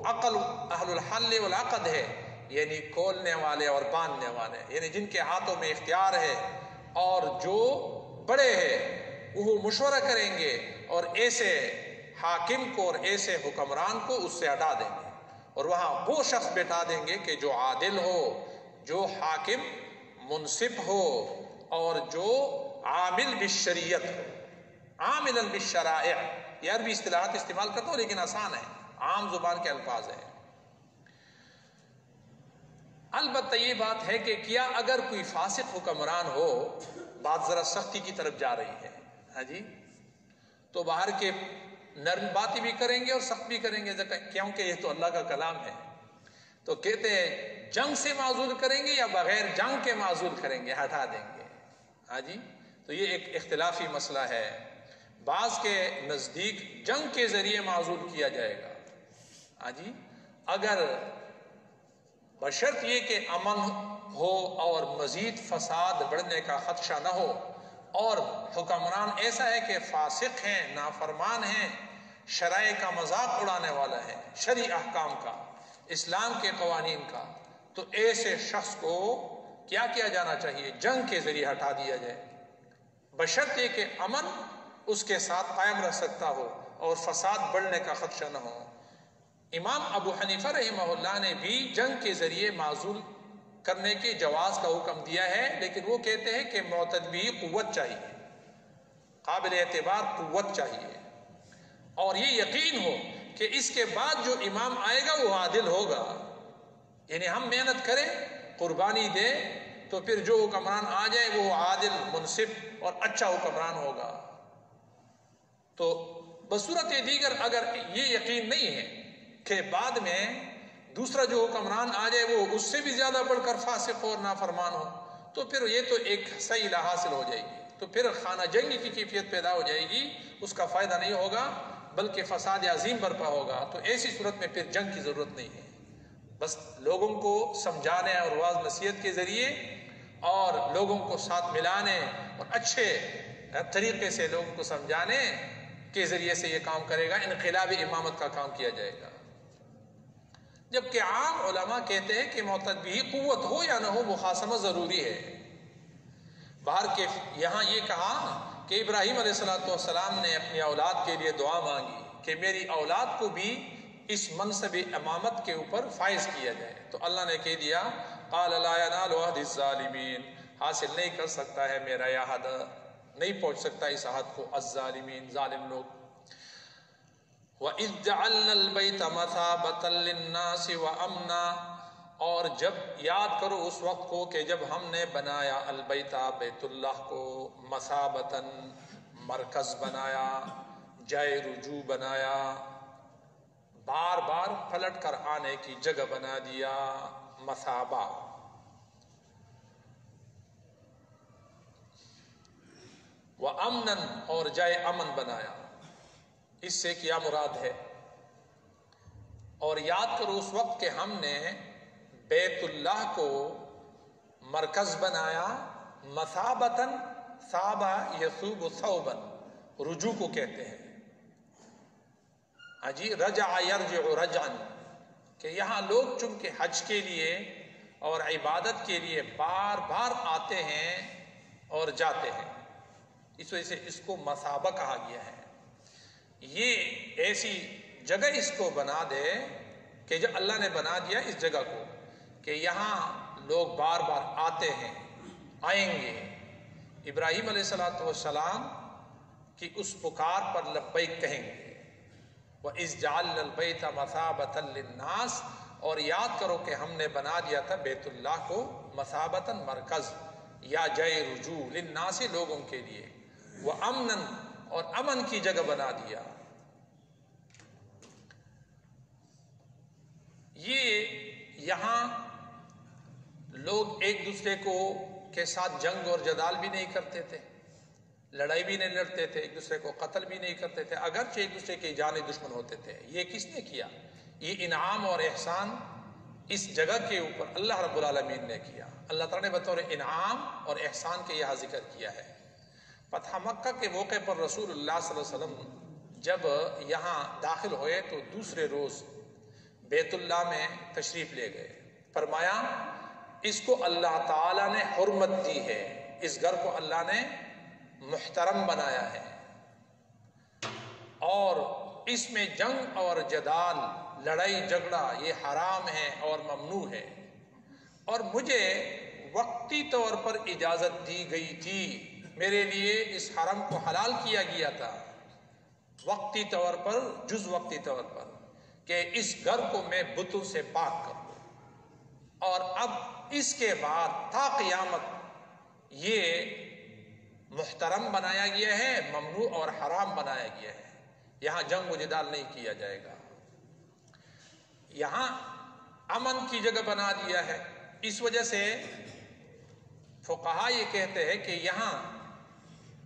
اہل الحل والعقد ہے، یعنی کھولنے والے اور باندھنے والے، یعنی جن کے ہاتھوں میں اختیار ہے اور جو بڑے ہیں وہ مشورہ کریں گے اور ایسے حاکم کو اور ایسے حکمران کو اس سے ہٹا دیں گے، اور وہاں وہ شخص بیٹھا دیں گے کہ جو عادل ہو، جو حاکم منصف ہو، اور جو عامل بالشریعت ہو، عاملا بالشرائع۔ یہ عربی اصطلاحات استعمال کرتا ہوں لیکن آسان ہے، عام زبان کے الفاظ ہیں۔ البتہ یہ بات ہے کہ کیا اگر کوئی فاسق حکمران ہو، بات ذرا سختی کی طرف جا رہی ہے ہاں جی، تو باہر کے نرم باتیں بھی کریں گے اور سخت بھی کریں گے، کیونکہ یہ تو اللہ کا کلام ہے۔ تو کہتے ہیں جنگ سے معزول کریں گے یا بغیر جنگ کے معزول کریں گے، ہٹا دیں گے ہاں جی۔ تو یہ ایک اختلافی مسئلہ ہے، بعض کے نزدیک جنگ کے ذریعے معزول کیا جائے گا ہاں جی، اگر بشرط یہ کہ امن ہو اور مزید فساد بڑھنے کا خدشہ نہ ہو، اور حکمران ایسا ہے کہ فاسق ہیں، نافرمان ہیں، شرائع کا مذاق اڑانے والا ہے، شرعی احکام کا، اسلام کے قوانین کا، تو ایسے شخص کو کیا کیا جانا چاہیے؟ جنگ کے ذریعے ہٹا دیا جائے، بشرط یہ کہ امن اس کے ساتھ قائم رہ سکتا ہو اور فساد بڑھنے کا خدشہ نہ ہو۔ امام ابو حنیفہ رحمہ اللہ نے بھی جنگ کے ذریعے معزول کرنے کے جواز کا حکم دیا ہے، لیکن وہ کہتے ہیں کہ معتدی قوت چاہیے، قابل اعتبار قوت چاہیے، اور یہ یقین ہو کہ اس کے بعد جو امام آئے گا وہ عادل ہوگا، یعنی ہم محنت کریں، قربانی دیں، تو پھر جو حکمران آ جائے وہ عادل، منصف اور اچھا حکمران ہوگا۔ تو بصورت دیگر اگر یہ یقین نہیں ہے کہ بعد میں دوسرا جو حکمران آ جائے وہ اس سے بھی زیادہ بڑھ کر فاسق ہو اور نافرمان ہو، تو پھر یہ تو ایک صحیح لا حاصل ہو جائے گی، تو پھر خانہ جنگی کی کیفیت پیدا ہو جائے گی، اس کا فائدہ نہیں ہوگا بلکہ فساد عظیم برپا ہوگا۔ تو ایسی صورت میں پھر جنگ کی ضرورت نہیں ہے، بس لوگوں کو سمجھانے اور واعظ نصیحت کے ذریعے اور لوگوں کو ساتھ ملانے اور اچھے طریقے سے لوگوں کو سمجھانے کے ذریعے سے یہ کام کرے گا، انقلابی امامت کا کام کیا جائے گا۔ جبکہ عام علماء کہتے ہیں کہ معتد بھی قوت ہو یا نہ ہو مخاصمہ ضروری ہے۔ باہر کے یہاں یہ کہا کہ ابراہیم علیہ السلام نے اپنی اولاد کے لیے دعا مانگی کہ میری اولاد کو بھی اس منصب امامت کے اوپر فائز کیا جائے، تو اللہ نے کہہ دیا قال لا ينال عهد الظالمین، حاصل نہیں کر سکتا ہے میرا یہ عہد، نہیں پہنچ سکتا اس عہد کو الظالمین، ظالم لوگ۔ وَإِذْ جَعَلْنَا الْبَيْتَ مَثَابَةً لِلنَّاسِ وَأَمْنًا، اور جب یاد کرو اس وقت کو کہ جب ہم نے بنایا البیت بیت اللہ کو، مثابتاً مرکز بنایا، جائے رجوع بنایا، بار بار پلٹ کر آنے کی جگہ بنا دیا، مثابہ۔ وَأَمْنًا، اور جائے امن بنایا، اس سے کیا مراد ہے؟ اور یاد کرو اس وقت کہ ہم نے بیت اللہ کو مرکز بنایا، مثابتاً، ثابہ یثوب ثوباً، رجوع کو کہتے ہیں، رجع یرجع رجعاً، کہ یہاں لوگ چونکہ حج کے لیے اور عبادت کے لیے بار بار آتے ہیں اور جاتے ہیں، اس وجہ سے اس کو مثابہ کہا گیا ہے۔ یہ ایسی جگہ اس کو بنا دے کہ جو اللہ نے بنا دیا اس جگہ کو کہ یہاں لوگ بار بار آتے ہیں، آئیں گے۔ ابراہیم علیہ السلام کی اس پکار پر لبیک کہیں گے۔ وَإِذْ جَعَلْنَا الْبَيْتَ مَثَابَةً لِلنَّاسِ، اور یاد کرو کہ ہم نے بنا دیا تھا بیت اللہ کو مثابتاً، مرکز یا جائے رجوع، للناس، لوگوں کے لیے، وَأَمْنًا، اور امن کی جگہ بنا دیا۔ یہ یہاں لوگ ایک دوسرے کو کے ساتھ جنگ اور جدال بھی نہیں کرتے تھے، لڑائی بھی نہیں لڑتے تھے، ایک دوسرے کو قتل بھی نہیں کرتے تھے، اگرچہ ایک دوسرے کے جانی دشمن ہوتے تھے۔ یہ کس نے کیا؟ یہ انعام اور احسان اس جگہ کے اوپر اللہ رب العالمین نے کیا۔ اللہ تعالیٰ نے بطور انعام اور احسان کے یہاں ذکر کیا ہے۔ فتح مکہ کے موقع پر رسول اللہ صلی اللہ علیہ وسلم جب یہاں داخل ہوئے تو دوسرے روز بیت اللہ میں تشریف لے گئے، فرمایا اس کو اللہ تعالیٰ نے حرمت دی ہے، اس گھر کو اللہ نے محترم بنایا ہے، اور اس میں جنگ اور جدال، لڑائی جھگڑا یہ حرام ہے اور ممنوع ہے، اور مجھے وقتی طور پر اجازت دی گئی تھی، میرے لیے اس حرم کو حلال کیا گیا تھا وقتی طور پر، جز وقتی طور پر، کہ اس گھر کو میں بتوں سے پاک کر دوں، اور اب اس کے بعد تا قیامت یہ محترم بنایا گیا ہے، ممنوع اور حرام بنایا گیا ہے، یہاں جنگ و جدال نہیں کیا جائے گا، یہاں امن کی جگہ بنا دیا ہے۔ اس وجہ سے فقہا یہ کہتے ہیں کہ یہاں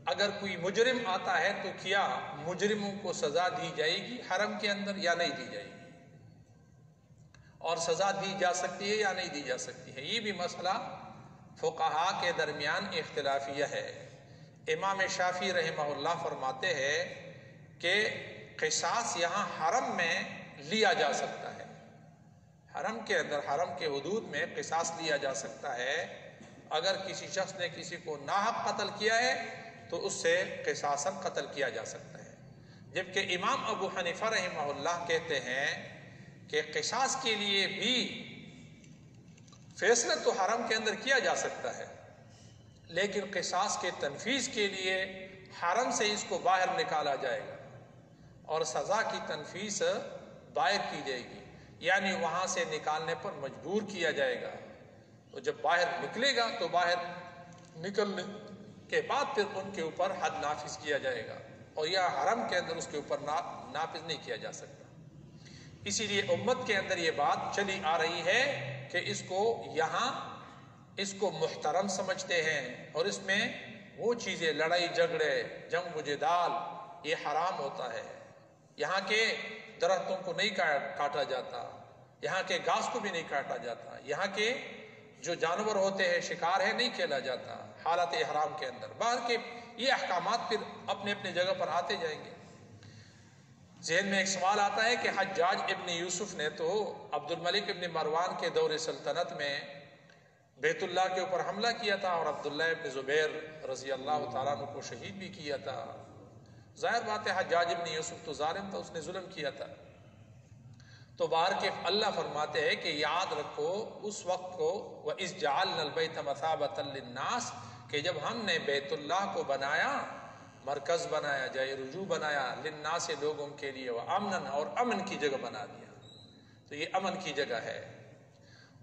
اگر کوئی مجرم آتا ہے تو کیا مجرموں کو سزا دی جائے گی حرم کے اندر یا نہیں دی جائے گی، اور سزا دی جا سکتی ہے یا نہیں دی جا سکتی ہے، یہ بھی مسئلہ فقہا کے درمیان اختلافیہ ہے۔ امام شافعی رحمہ اللہ فرماتے ہیں کہ قصاص یہاں حرم میں لیا جا سکتا ہے، حرم کے اندر، حرم کے حدود میں قصاص لیا جا سکتا ہے، اگر کسی شخص نے کسی کو ناحق قتل کیا ہے تو اس سے قصاصاً قتل کیا جا سکتا ہے، جبکہ امام ابو حنیفہ رحمہ اللہ کہتے ہیں کہ قصاص کے لیے بھی فیصلہ تو حرم کے اندر کیا جا سکتا ہے، لیکن قصاص کے تنفیذ کے لیے حرم سے اس کو باہر نکالا جائے گا اور سزا کی تنفیذ باہر کی جائے گی، یعنی وہاں سے نکالنے پر مجبور کیا جائے گا، تو جب باہر نکلے گا تو باہر نکلنے کے بعد پھر ان کے اوپر حد نافذ کیا جائے گا، اور یہ حرم کے اندر اس کے اوپر نافذ نہیں کیا جا سکتا۔ اسی لیے امت کے اندر یہ بات چلی آ رہی ہے کہ اس کو یہاں اس کو محترم سمجھتے ہیں، اور اس میں وہ چیزیں، لڑائی جھگڑے، جنگ و جدال، یہ حرام ہوتا ہے، یہاں کے درختوں کو نہیں کاٹا جاتا، یہاں کے گھاس کو بھی نہیں کاٹا جاتا، یہاں کے جو جانور ہوتے ہیں شکار ہے نہیں کھیلا جاتا حالت احرام کے اندر۔ باہر کے یہ احکامات پھر اپنے اپنے جگہ پر آتے جائیں گے۔ ذہن میں ایک سوال آتا ہے کہ حجاج ابن یوسف نے تو عبد الملک ابن مروان کے دور سلطنت میں بیت اللہ کے اوپر حملہ کیا تھا اور عبداللہ ابن زبیر رضی اللہ تعالیٰ عنہ کو شہید بھی کیا تھا۔ ظاہر بات ہے حجاج ابن یوسف تو ظالم تھا، اس نے ظلم کیا تھا۔ تو باہر کے اللہ فرماتے ہیں کہ یاد رکھو اس وقت کو، وَإِذْ جَعَلْنَا الْبَيْتَ مَثَابَةً لِلنَّاسِ، کہ جب ہم نے بیت اللہ کو بنایا، مرکز بنایا، جائے رجوع بنایا، للناس لوگوں کے لیے، وَأَمْنًا اور امن کی جگہ بنا دیا، تو یہ امن کی جگہ ہے۔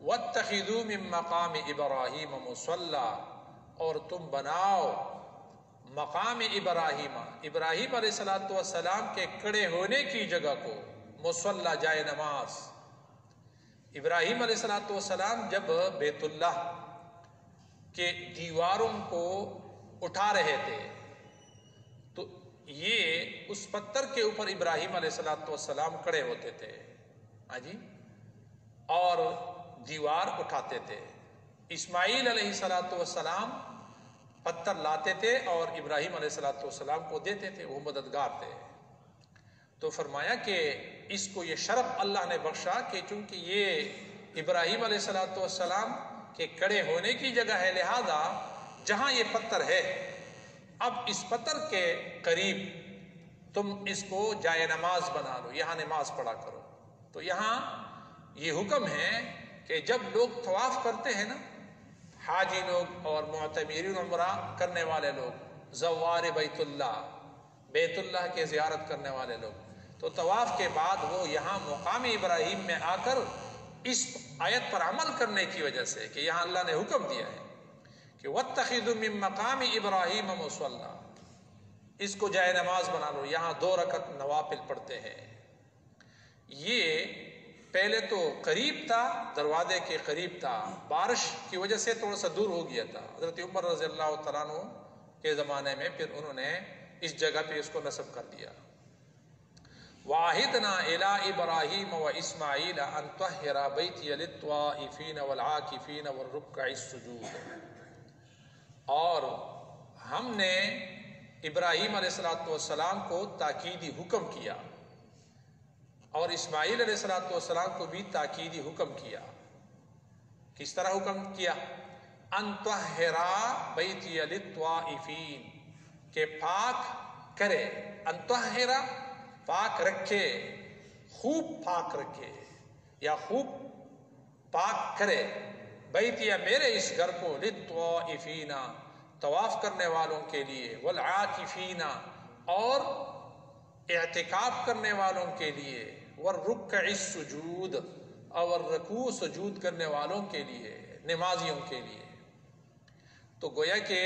وَاتَّخِذُوا مِن مَّقَامِ إِبْرَاهِيمَ مُصَلًّى، اور تم بناؤ مقام ابراہیم، ابراہیم علیہ السلام کے کھڑے ہونے کی جگہ کو مصلی، جائے نماز۔ ابراہیم علیہ السلام جب بیت اللہ کے دیواروں کو اٹھا رہے تھے تو یہ اس پتھر کے اوپر ابراہیم علیہ السلام کھڑے ہوتے تھے، ہاں جی، اور دیوار اٹھاتے تھے۔ اسماعیل علیہ السلام پتھر لاتے تھے اور ابراہیم علیہ السلام کو دیتے تھے، وہ مددگار تھے۔ تو فرمایا کہ اس کو یہ شرف اللہ نے بخشا کہ چونکہ یہ ابراہیم علیہ السلام کے کھڑے ہونے کی جگہ ہے، لہذا جہاں یہ پتھر ہے اب اس پتھر کے قریب تم اس کو جائے نماز بنا لو، یہاں نماز پڑھا کرو۔ تو یہاں یہ حکم ہے کہ جب لوگ طواف کرتے ہیں نا، حاجی لوگ اور معتمرین عمرہ کرنے والے لوگ، زوار بیت اللہ کے زیارت کرنے والے لوگ، تو طواف کے بعد وہ یہاں مقام ابراہیم میں آ کر اس آیت پر عمل کرنے کی وجہ سے کہ یہاں اللہ نے حکم دیا ہے کہ وَاتَّخِذُوا مِن مَّقَامِ إِبْرَاهِيمَ مُصَلًّى، اس کو جائے نماز بنا لو، یہاں 2 رکعت نوافل پڑھتے ہیں۔ یہ پہلے تو قریب تھا، دروازے کے قریب تھا، بارش کی وجہ سے تھوڑا سا دور ہو گیا تھا۔ حضرت عمر رضی اللہ تعالیٰ عنہ کے زمانے میں پھر انہوں نے اس جگہ پہ اس کو نصب کر دیا۔ وَعَهِدْنَا إِلَىٰ إِبْرَاهِيمَ وَإِسْمَاعِيلَ أَن طَهِّرَ بَيْتِيَ لِلطَّائِفِينَ وَالْعَاكِفِينَ وَالرُّكَّعِ السُّجُودِ، اور ہم نے ابراہیم علیہ السلام کو تاکیدی حکم کیا اور اسماعیل علیہ السلام کو بھی تاکیدی حکم کیا۔ کس طرح حکم کیا؟ ان طہر بیتی للطائفین، کہ پاک کرے، ان طہر پاک رکھے، خوب پاک رکھے یا خوب پاک کرے، بیتی میرے اس گھر کو، للطائفین طواف کرنے والوں کے لیے، والعاکفین اور اعتکاف کرنے والوں کے لیے، والرکع السجود اور رکوع سجود کرنے والوں کے لیے، نمازیوں کے لیے۔ تو گویا کہ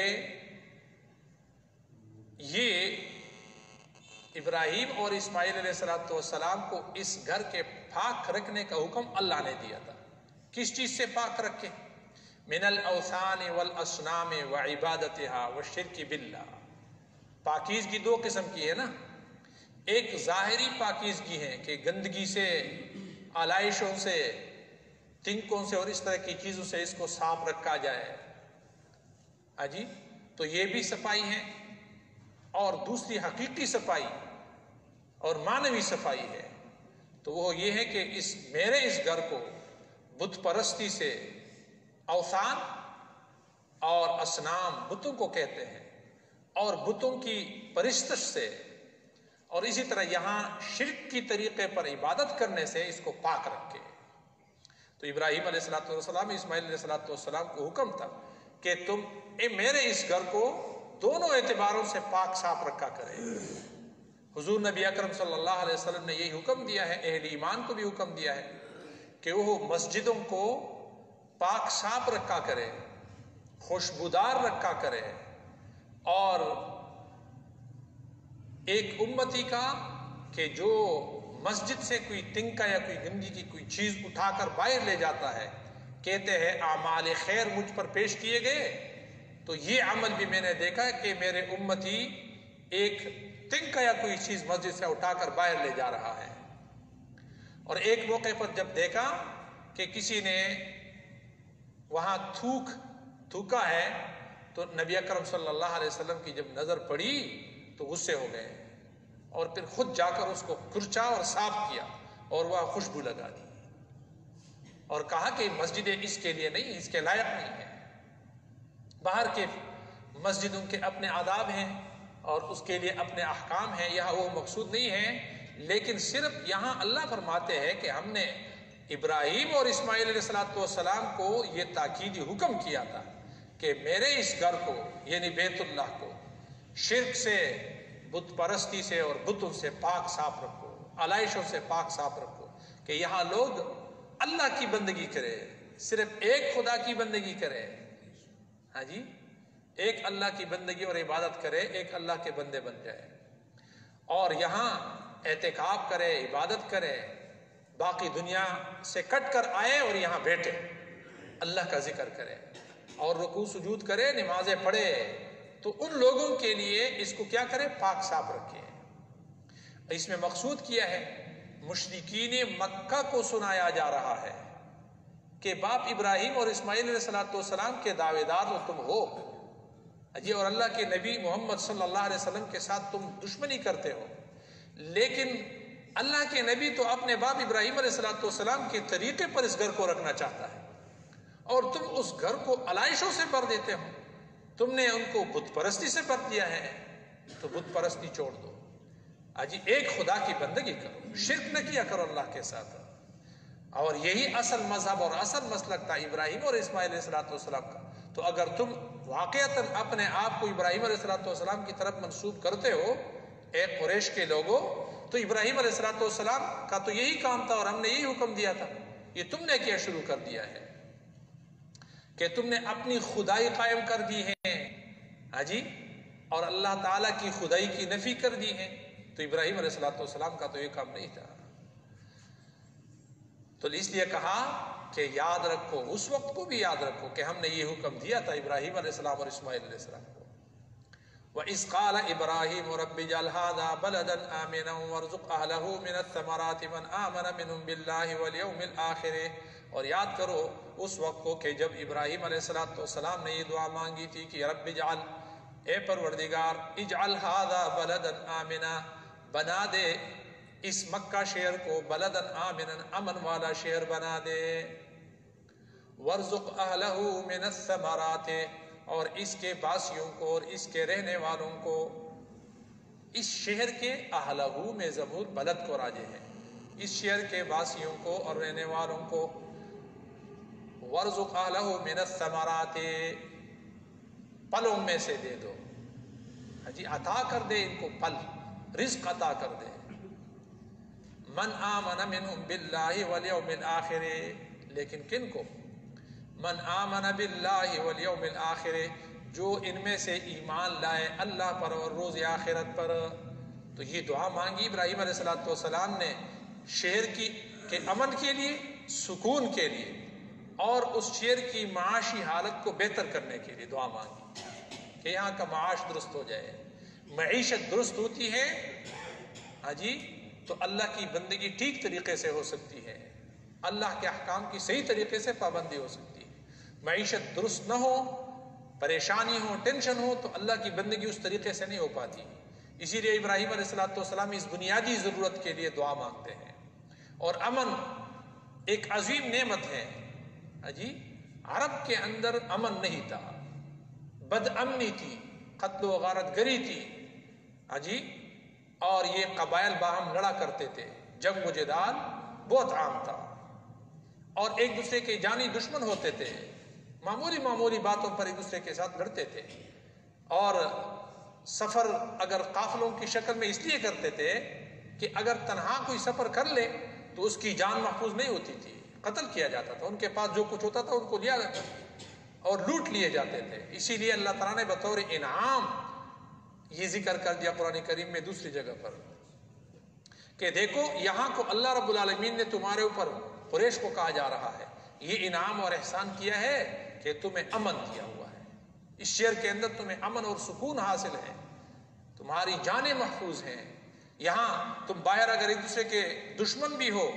یہ ابراہیم اور اسماعیل علیہ السلام کو اس گھر کے پاک رکھنے کا حکم اللہ نے دیا تھا۔ کس چیز سے پاک رکھے؟ من الاوثان والاصنام وعبادتها والشرک باللہ۔ پاکیزگی 2 قسم کی ہے نا، ایک ظاہری پاکیزگی ہے کہ گندگی سے، آلائشوں سے، تنکوں سے اور اس طرح کی چیزوں سے اس کو صاف رکھا جائے، جی، تو یہ بھی صفائی ہے۔ اور دوسری حقیقی صفائی اور معنوی صفائی ہے، تو وہ یہ ہے کہ میرے اس گھر کو بت پرستی سے، اوثان اور اصنام بتوں کو کہتے ہیں، اور بتوں کی پرستش سے، اور اسی طرح یہاں شرک کی طریقے پر عبادت کرنے سے اس کو پاک رکھے۔ تو ابراہیم علیہ السلام، اسماعیل علیہ السلام کو حکم تھا کہ تم میرے اس گھر کو دونوں اعتباروں سے پاک صاف رکھا کرے۔ حضور نبی اکرم صلی اللہ علیہ وسلم نے یہی حکم دیا ہے، اہل ایمان کو بھی حکم دیا ہے کہ وہ مسجدوں کو پاک صاف رکھا کرے، خوشبودار رکھا کرے، اور ایک امتی کا کہ جو مسجد سے کوئی تنکا یا کوئی گندگی کی کوئی چیز اٹھا کر باہر لے جاتا ہے، کہتے ہیں اعمال خیر مجھ پر پیش کیے گئے، تو یہ عمل بھی میں نے دیکھا ہے کہ میرے امتی ایک تنکا یا کوئی چیز مسجد سے اٹھا کر باہر لے جا رہا ہے، اور ایک موقع پر جب دیکھا کہ کسی نے وہاں تھوکا ہے تو نبی اکرم صلی اللہ علیہ وسلم کی جب نظر پڑی تو غصے ہو گئے اور پھر خود جا کر اس کو کھرچا اور صاف کیا اور وہاں خوشبو لگا دی اور کہا کہ مسجد اس کے لیے نہیں، اس کے لائق نہیں ہے۔ باہر کے مسجدوں کے اپنے آداب ہیں اور اس کے لیے اپنے احکام ہیں، یہاں وہ مقصود نہیں ہے، لیکن صرف یہاں اللہ فرماتے ہیں کہ ہم نے ابراہیم اور اسماعیل علیہ السلام کو یہ تاکیدی حکم کیا تھا کہ میرے اس گھر کو یعنی بیت اللہ کو شرک سے، بت پرستی سے اور بتوں سے پاک صاف رکھو، علائشوں سے پاک صاف رکھو، کہ یہاں لوگ اللہ کی بندگی کرے، صرف ایک خدا کی بندگی کرے، ہاں جی، ایک اللہ کی بندگی اور عبادت کرے، ایک اللہ کے بندے بن جائے، اور یہاں اعتکاف کرے، عبادت کرے، باقی دنیا سے کٹ کر آئے اور یہاں بیٹھے، اللہ کا ذکر کرے اور رکوع سجود کرے، نمازیں پڑھے، تو ان لوگوں کے لیے اس کو کیا کرے؟ پاک صاف رکھے۔ اس میں مقصود کیا ہے؟ مشرکین مکہ کو سنایا جا رہا ہے کہ باپ ابراہیم اور اسماعیل علیہ السلام کے دعوے دار تو تم ہو جی، اور اللہ کے نبی محمد صلی اللہ علیہ وسلم کے ساتھ تم دشمنی کرتے ہو، لیکن اللہ کے نبی تو اپنے باپ ابراہیم علیہ السلام کے طریقے پر اس گھر کو رکھنا چاہتا ہے، اور تم اس گھر کو علائشوں سے بھر دیتے ہو، تم نے ان کو بت پرستی سے بھر دیا ہے، تو بت پرستی چھوڑ دو، آجی ایک خدا کی بندگی کرو، شرک نہ کیا کرو اللہ کے ساتھ۔ اور یہی اصل مذہب اور اصل مسلک تھا ابراہیم اور اسماعیل علیہ السلام کا۔ تو اگر تم واقعتاً اپنے آپ کو ابراہیم علیہ السلام کی طرف منسوب کرتے ہو، ایک قریش کے لوگوں، تو ابراہیم علیہ السلام کا تو یہی کام تھا اور ہم نے یہی حکم دیا تھا، یہ تم نے کیا شروع کر دیا ہے کہ تم نے اپنی خدائی قائم کر دی ہے، ہاں جی، اور اللہ تعالیٰ کی خدائی کی نفی کر دی ہے، تو ابراہیم علیہ السلام کا تو یہ کام نہیں تھا۔ تو اس لیے کہا کہ یاد رکھو، اس وقت کو بھی یاد رکھو کہ ہم نے یہ حکم دیا تھا ابراہیم علیہ السلام اور اسماعیل علیہ السلام کو۔ وَإِذْ قَالَ إِبْرَاهِيمُ رَبِّ اجْعَلْ هَٰذَا بَلَدًا آمِنًا وَارْزُقْ أَهْلَهُ مِنَ الثَّمَرَاتِ مَنْ آمَنَ مِنْهُمْ بِاللَّهِ وَالْيَوْمِ الْآخِرِ۔ اور یاد کرو اس وقت کو کہ جب ابراہیم علیہ السلام نے یہ دعا مانگی تھی کہ رب اجعل، اے پروردگار، اجعل هَٰذَا بَلَدًا آمِنًا، بنا دے اس مکہ شہر کو بلدن آمنن، امن والا شہر بنا دے، وارزق اہلہ من الثمرات، اور اس کے باسیوں کو اور اس کے رہنے والوں کو، اس شہر کے اہلہ میں ضمیر بلد کو راجع ہے، اس شہر کے باسیوں کو اور رہنے والوں کو، وارزق اہلہ من الثمرات، پلوں میں سے دے دو، جی عطا کر دے ان کو، پل رزق عطا کر دے، من آمن منہم باللہ والیوم الآخر، لیکن کن کو؟ من آمن باللہ والیوم الآخر، جو ان میں سے ایمان لائے اللہ پر اور روز آخرت پر۔ تو یہ دعا مانگی ابراہیم علیہ السلام نے شہر کے امن کے لیے، سکون کے لیے، اور اس شہر کی معاشی حالت کو بہتر کرنے کے لیے دعا مانگی کہ یہاں کا معاش درست ہو جائے، معیشت درست ہوتی ہے، ہاں جی، تو اللہ کی بندگی ٹھیک طریقے سے ہو سکتی ہے، اللہ کے احکام کی صحیح طریقے سے پابندی ہو سکتی ہے۔ معیشت درست نہ ہو، پریشانی ہو، ٹینشن ہو، تو اللہ کی بندگی اس طریقے سے نہیں ہو پاتی۔ اسی لیے ابراہیم علیہ السلام اس بنیادی ضرورت کے لیے دعا مانگتے ہیں۔ اور امن ایک عظیم نعمت ہے، جی، عرب کے اندر امن نہیں تھا، بد امنی تھی، قتل و غارت گری تھی، جی، اور یہ قبائل باہم لڑا کرتے تھے، جنگ و جدال بہت عام تھا، اور ایک دوسرے کے جانی دشمن ہوتے تھے، معمولی باتوں پر ایک دوسرے کے ساتھ لڑتے تھے، اور سفر اگر قافلوں کی شکل میں اس لیے کرتے تھے کہ اگر تنہا کوئی سفر کر لے تو اس کی جان محفوظ نہیں ہوتی تھی، قتل کیا جاتا تھا، ان کے پاس جو کچھ ہوتا تھا ان کو لیا جاتا تھا اور لوٹ لیے جاتے تھے۔ اسی لیے اللہ تعالیٰ نے بطور انعام یہ ذکر کر دیا قرآن کریم میں دوسری جگہ پر کہ دیکھو یہاں کو اللہ رب العالمین نے تمہارے اوپر، قریش کو کہا جا رہا ہے، یہ انعام اور احسان کیا ہے کہ تمہیں امن دیا ہوا ہے، اس شہر کے اندر تمہیں امن اور سکون حاصل ہے، تمہاری جانیں محفوظ ہیں، یہاں تم باہر اگر ایک دوسرے کے دشمن بھی ہو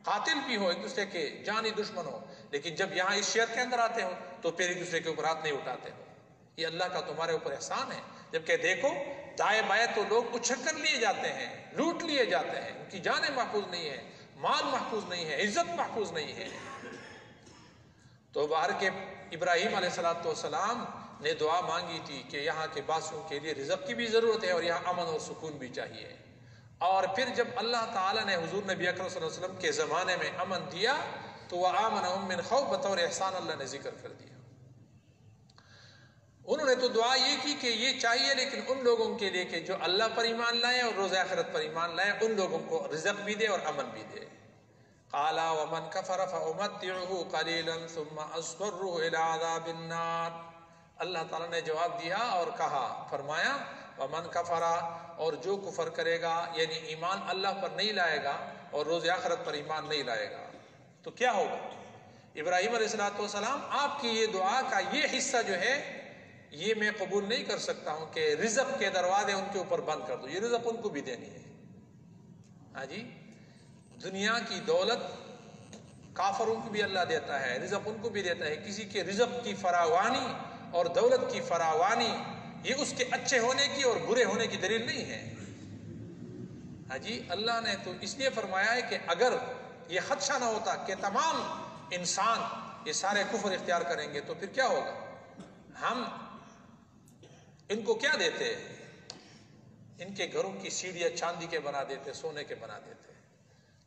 قاتل بھی ہو، ایک دوسرے کے جانی دشمن ہو، لیکن جب یہاں اس شہر کے اندر آتے ہو تو پھر ایک دوسرے کے اوپر ہاتھ نہیں اٹھاتے ہو. یہ اللہ کا تمہارے اوپر احسان ہے. جبکہ دیکھو دائیں بائیں تو لوگ اچھک کر لیے جاتے ہیں، لوٹ لیے جاتے ہیں، ان کی جانیں محفوظ نہیں ہیں، مال محفوظ نہیں ہے، عزت محفوظ نہیں ہے. تو باہر کے ابراہیم علیہ السلام نے دعا مانگی تھی کہ یہاں کے باسیوں کے لیے رزق کی بھی ضرورت ہے اور یہاں امن اور سکون بھی چاہیے. اور پھر جب اللہ تعالیٰ نے حضور نبی اکرم صلی اللہ علیہ وسلم کے زمانے میں امن دیا تو وَآمَنَهُم مِّنْ خَوْفٍ بطور احسان اللہ نے ذکر کر دیا. انہوں نے تو دعا یہ کی کہ یہ چاہیے لیکن ان لوگوں کے لیے کہ جو اللہ پر ایمان لائے اور روز آخرت پر ایمان لائے، ان لوگوں کو رزق بھی دے اور امن بھی دے. قَالَ وَمَنْ كَفَرَ فَأُمَتِّعُهُ قَلِيلًا ثُمَّ أَضْطَرُّهُ إِلَىٰ عَذَابِ النَّارِ. اللہ تعالیٰ نے جواب دیا اور کہا، فرمایا وَمَنْ كَفَرَ، اور جو کفر کرے گا یعنی ایمان اللہ پر نہیں لائے گا اور روز آخرت پر ایمان نہیں لائے گا تو کیا ہوگا؟ ابراہیم علیہ السلام آپ کی یہ دعا کا یہ حصہ جو ہے یہ میں قبول نہیں کر سکتا ہوں کہ رزق کے دروازے ان کے اوپر بند کر دو. یہ رزق ان کو بھی دینی ہے. ہاں جی، دنیا کی دولت کافروں کو بھی اللہ دیتا ہے، رزق ان کو بھی دیتا ہے. کسی کے رزق کی فراوانی اور دولت کی فراوانی یہ اس کے اچھے ہونے کی اور برے ہونے کی دلیل نہیں ہے. ہاں جی، اللہ نے تو اس لیے فرمایا ہے کہ اگر یہ خدشہ نہ ہوتا کہ تمام انسان یہ سارے کفر اختیار کریں گے تو پھر کیا ہوگا؟ ہم ان کو کیا دیتے؟ ان کے گھروں کی سیڑھیاں چاندی کے بنا دیتے، سونے کے بنا دیتے.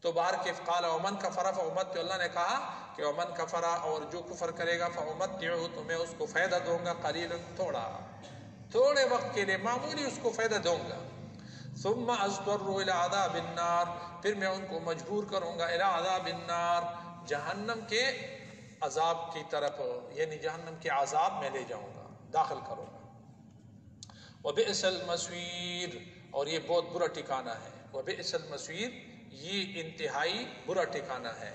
تو باہر کے قال ومن کفر فامت، اللہ نے کہا کہ ومن کفر، اور جو کفر کرے گا فامتعه، تو میں اس کو فائدہ دوں گا، قلیلا، تھوڑے وقت کے لیے معمولی اس کو فائدہ دوں گا. ثم اضطروا الى عذاب النار، پھر میں ان کو مجبور کروں گا الى عذاب النار، جہنم کے عذاب کی طرف، یعنی جہنم کے عذاب میں لے جاؤں گا، داخل کروں گا. وبئس المصیر، اور یہ بہت برا ٹھکانہ ہے. وبئس المصیر، یہ انتہائی برا ٹھکانہ ہے.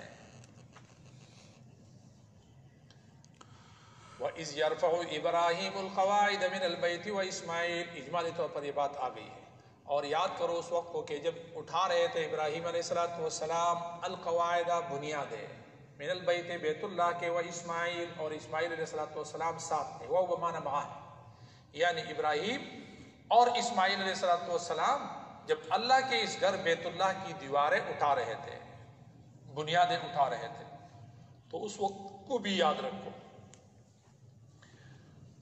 وَإِذْ يَرْفَعُ إِبْرَاهِيمُ الْقَوَاعِدَ مِنَ الْبَيْتِ وَإِسْمَاعِيلُ، اجمالی طور پر یہ بات آ گئی ہے. اور یاد کرو اس وقت کو کہ جب اٹھا رہے تھے ابراہیم علیہ السلام القواعد، بنیادیں، من البیت، بیت اللہ کے، و اسماعیل، اور اسماعیل علیہ السلام ساتھ تھے. وہ بمعنی معاہ، یعنی ابراہیم اور اسماعیل علیہ السلام جب اللہ کے اس گھر بیت اللہ کی دیواریں اٹھا رہے تھے، بنیادیں اٹھا رہے تھے، تو اس وقت کو بھی یاد رکھو.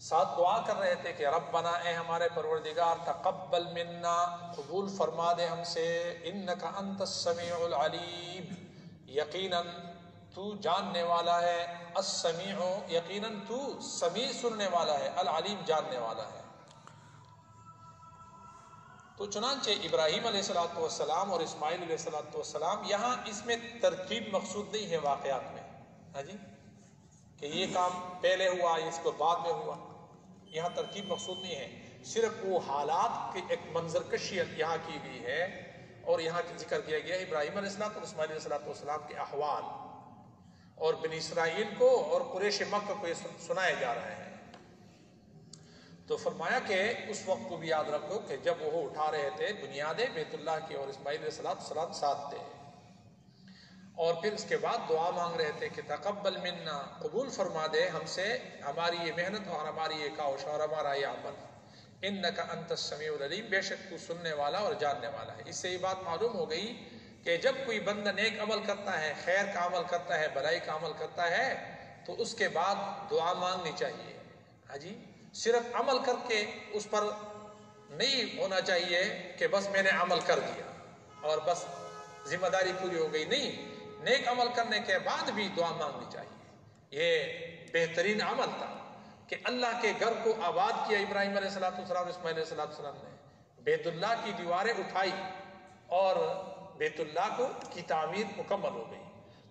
ساتھ دعا کر رہے تھے کہ ربنا، اے ہمارے پروردگار، تقبل منا، قبول فرما دے ہم سے، انک انت السمیع العلیم، یقیناً تو جاننے والا ہے، السمیع، یقیناً تو سمیع سننے والا ہے، العلیم جاننے والا ہے. تو چنانچہ ابراہیم علیہ السلام اور اسماعیل علیہ السلام، یہاں اس میں ترتیب مقصود نہیں ہے واقعات میں. ہاں جی، کہ یہ کام پہلے ہوا اس کو بعد میں ہوا، یہاں ترتیب مقصود نہیں ہے. صرف وہ حالات کی ایک منظر کشی یہاں کی گئی ہے اور یہاں ذکر کیا گیا ہے ابراہیم علیہ السلام اور اسماعیل علیہ السلام کے احوال، اور بنی اسرائیل کو اور قریش مکہ کو یہ سنائے جا رہے ہیں. تو فرمایا کہ اس وقت کو بھی یاد رکھو کہ جب وہ اٹھا رہے تھے بنیادیں بیت اللہ کی اور اسماعیل علیہ السلام ساتھ تھے، اور پھر اس کے بعد دعا مانگ رہے تھے کہ تقبل منا، قبول فرما دے ہم سے ہماری یہ محنت اور ہماری یہ کاوش اور ہمارا یہ عمل، انک انت السمیع العلیم، بے شک تو سننے والا اور جاننے والا ہے. اس سے یہ بات معلوم ہو گئی کہ جب کوئی بندہ نیک عمل کرتا ہے، خیر کا عمل کرتا ہے، بھلائی کا عمل کرتا ہے، تو اس کے بعد دعا مانگنی چاہیے. ہاں جی، صرف عمل کر کے اس پر نہیں ہونا چاہیے کہ بس میں نے عمل کر دیا اور بس ذمہ داری پوری ہو گئی. نہیں، نیک عمل کرنے کے بعد بھی دعا مانگنی چاہیے. یہ بہترین عمل تھا کہ اللہ کے گھر کو آباد کیا ابراہیم علیہ السلام، اسماعیل علیہ السلام نے، بیت اللہ کی دیواریں اٹھائی اور بیت اللہ کی تعمیر مکمل ہو گئی.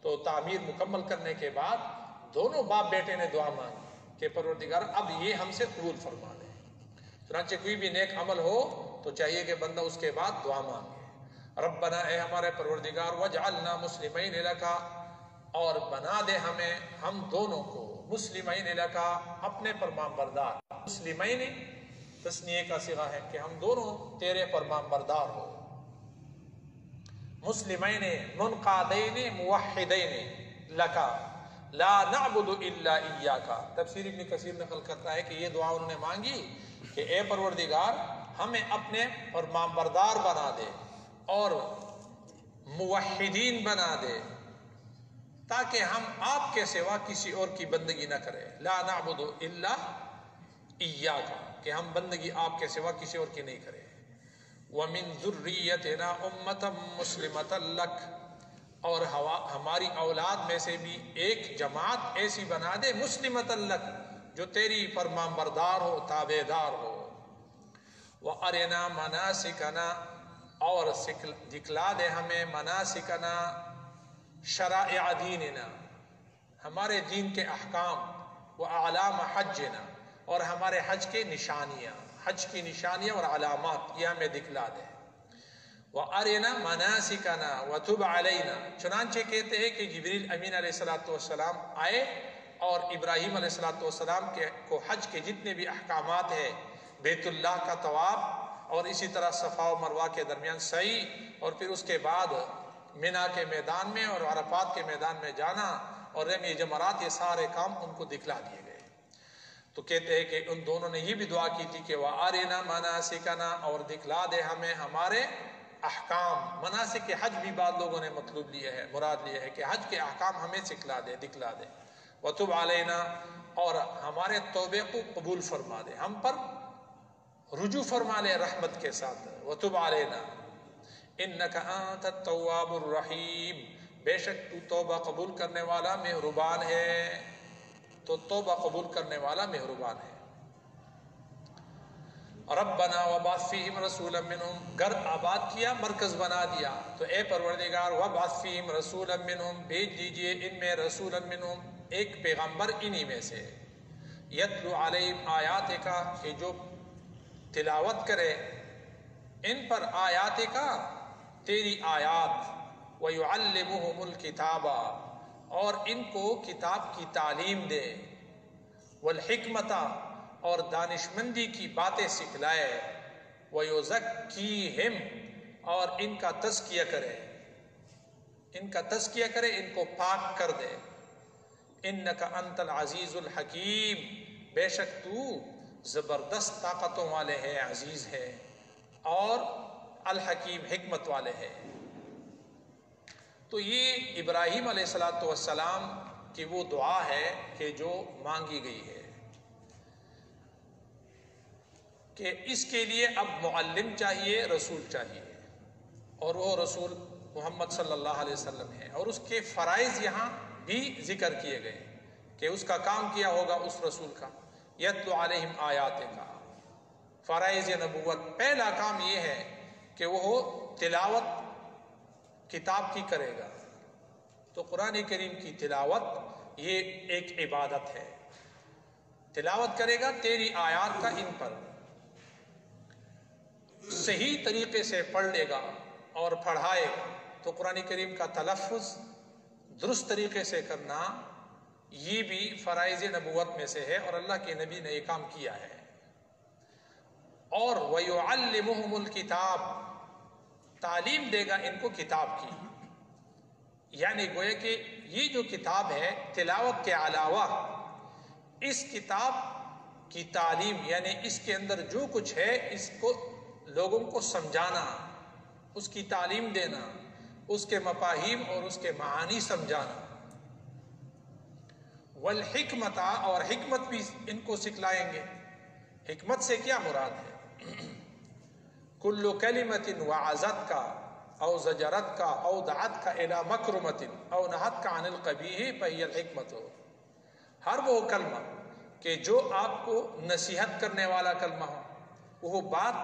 تو تعمیر مکمل کرنے کے بعد دونوں باپ بیٹے نے دعا مانگی کہ پروردگار اب یہ ہم سے قبول فرما دے. چنانچہ کوئی بھی نیک عمل ہو تو چاہیے کہ بندہ اس کے بعد دعا مانگے. ربنا، اے ہمارے پروردگار، وجعلنا مسلمین لک، اور بنا دے ہمیں، ہم دونوں کو، مسلمین لک، اپنے فرمان بردار. مسلمین تثنیہ کا صیغہ ہے کہ ہم دونوں تیرے فرمان بردار ہو. مسلمین منقادین موحدین لکا لا نعبد الا ایاک. تفسیر ابن کثیر نقل کرتا ہے کہ یہ دعا انہوں نے مانگی کہ اے پروردگار ہمیں اپنے فرمان بردار بنا دے اور موحدین بنا دے تاکہ ہم آپ کے سوا کسی اور کی بندگی نہ کریں. لا نعبد الا ایاک کہ ہم بندگی آپ کے سوا کسی اور کی نہیں کریں. وَمِن ذُرِّيَّتِنَا أُمَّةً مُسْلِمَةً لَكَ اور ہماری اولاد میں سے بھی ایک جماعت ایسی بنا دے مُسْلِمَةً لَكَ جو تیری فرمان بردار ہو تابعدار ہو. وَأَرِنَا مَنَاسِكَنَا اور دکھلا دے ہمیں مناسکنا شرائع دیننا ہمارے دین کے احکام وَأَعْلَامَ حَجِّنَا اور ہمارے حج کے نشانیاں حج کی نشانیاں اور علامات یہ ہمیں دکھلا دے. وَأَرِنَا مَنَاسِكَنَا وَتُبْ عَلَيْنَا چنانچہ کہتے ہیں کہ جبریل امین علیہ السلام آئے اور ابراہیم علیہ السلام کو حج کے جتنے بھی احکامات ہیں بیت اللہ کا طواف اور اسی طرح صفا و مروہ کے درمیان سعی اور پھر اس کے بعد منا کے میدان میں اور عرفات کے میدان میں جانا اور رمی جمرات یہ سارے کام ان کو دکھلا دیے گئے. تو کہتے ہیں کہ ان دونوں نے یہ بھی دعا کی تھی کہ وَأَرِنَا مَنَاسِكَنَا اور دکھلا دے ہمیں ہمارے احکام. مناسک کے حج بھی بعض لوگوں نے مطلوب لیا ہے مراد لیا ہے کہ حج کے احکام ہمیں دکھلا دے. وَتُبْ عَلَيْنَا اور ہمارے توبے کو قبول فرما دے ہم پر رجوع فرما لے رحمت کے ساتھ. وَتُبْ عَلَيْنَا إِنَّكَ أَنْتَ التَّوَّابُ الرَّحِيمُ بے شک تو توبہ قبول کرنے والا مہربان ہے. تو توبہ قبول کرنے والا مہربان ہے. ربنا وبعث فیہم رسولا منہم گھر آباد کیا مرکز بنا دیا تو اے پروردگار وبعث فیہم رسولا منہم بھیج دیجئے ان میں رسولا منہم ایک پیغمبر انہی میں سے یتلو علیہم آیات کا کہ جو تلاوت کرے ان پر آیات کا تیری آیات وَيُعَلِّمُهُمُ الْكِتَابَ اور ان کو کتاب کی تعلیم دے وَالْحِكْمَةَ اور دانشمندی کی باتیں سکھلائے وَيُزَكِّيهِمْ اور ان کا تزکیہ کرے ان کو پاک کر دے. إِنَّكَ أَنْتَ الْعَزِيزُ الْحَكِيمُ بے شک تو زبردست طاقتوں والے ہے عزیز ہے اور الحکیم حکمت والے ہے. تو یہ ابراہیم علیہ السلام کی وہ دعا ہے کہ جو مانگی گئی ہے کہ اس کے لیے اب معلم چاہیے رسول چاہیے اور وہ رسول محمد صلی اللہ علیہ وسلم ہے اور اس کے فرائض یہاں بھی ذکر کیے گئے کہ اس کا کام کیا ہوگا اس رسول کا. یتلو علیہم آیات کا فرائض نبوت پہلا کام یہ ہے کہ وہ تلاوت کتاب کی کرے گا. تو قرآن کریم کی تلاوت یہ ایک عبادت ہے. تلاوت کرے گا تیری آیات کا ان پر صحیح طریقے سے پڑھ لے گا اور پڑھائے گا. تو قرآن کریم کا تلفظ درست طریقے سے کرنا یہ بھی فرائض نبوت میں سے ہے اور اللہ کے نبی نے یہ کام کیا ہے. اور وَيُعَلِّمُهُمُ الْكِتَابِ تعلیم دے گا ان کو کتاب کی. یعنی گویا کہ یہ جو کتاب ہے تلاوت کے علاوہ اس کتاب کی تعلیم یعنی اس کے اندر جو کچھ ہے اس کو لوگوں کو سمجھانا اس کی تعلیم دینا اس کے مفاہیم اور اس کے معانی سمجھانا. والحکمت اور حکمت بھی ان کو سکھلائیں گے. حکمت سے کیا مراد ہے؟ کل کلمت وعظت کا او زجرت کا او دعت کا الی مکرمت او نہت کا عن القبیح فہی الحکمت ہو. ہر وہ کلمہ کہ جو آپ کو نصیحت کرنے والا کلمہ ہو وہ بات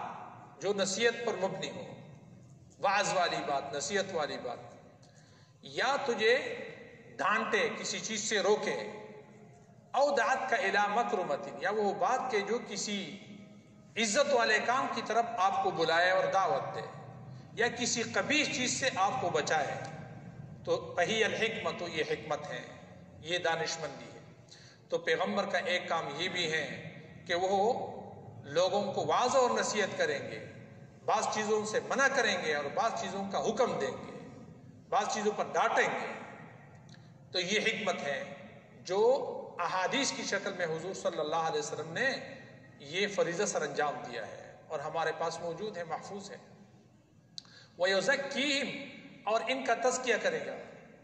جو نصیحت پر مبنی ہو وعظ والی بات نصیحت والی بات یا تجھے ڈانٹے کسی چیز سے روکے او دعت کا الی مکرمت یا وہ بات کہ جو کسی عزت والے کام کی طرف آپ کو بلائے اور دعوت دے یا کسی قبیح چیز سے آپ کو بچائے. تو فہی الحکمت یہ حکمت ہے یہ دانشمندی ہے. تو پیغمبر کا ایک کام یہ بھی ہے کہ وہ لوگوں کو واضح اور نصیحت کریں گے بعض چیزوں سے منع کریں گے اور بعض چیزوں کا حکم دیں گے. بعض چیزوں پر ڈانٹیں گے، تو یہ حکمت ہے جو احادیث کی شکل میں حضور صلی اللہ علیہ وسلم نے یہ فریضہ سر انجام دیا ہے اور ہمارے پاس موجود ہے، محفوظ ہے۔ وَيُزَكِّيهِمْ، اور ان کا تزکیہ کرے گا،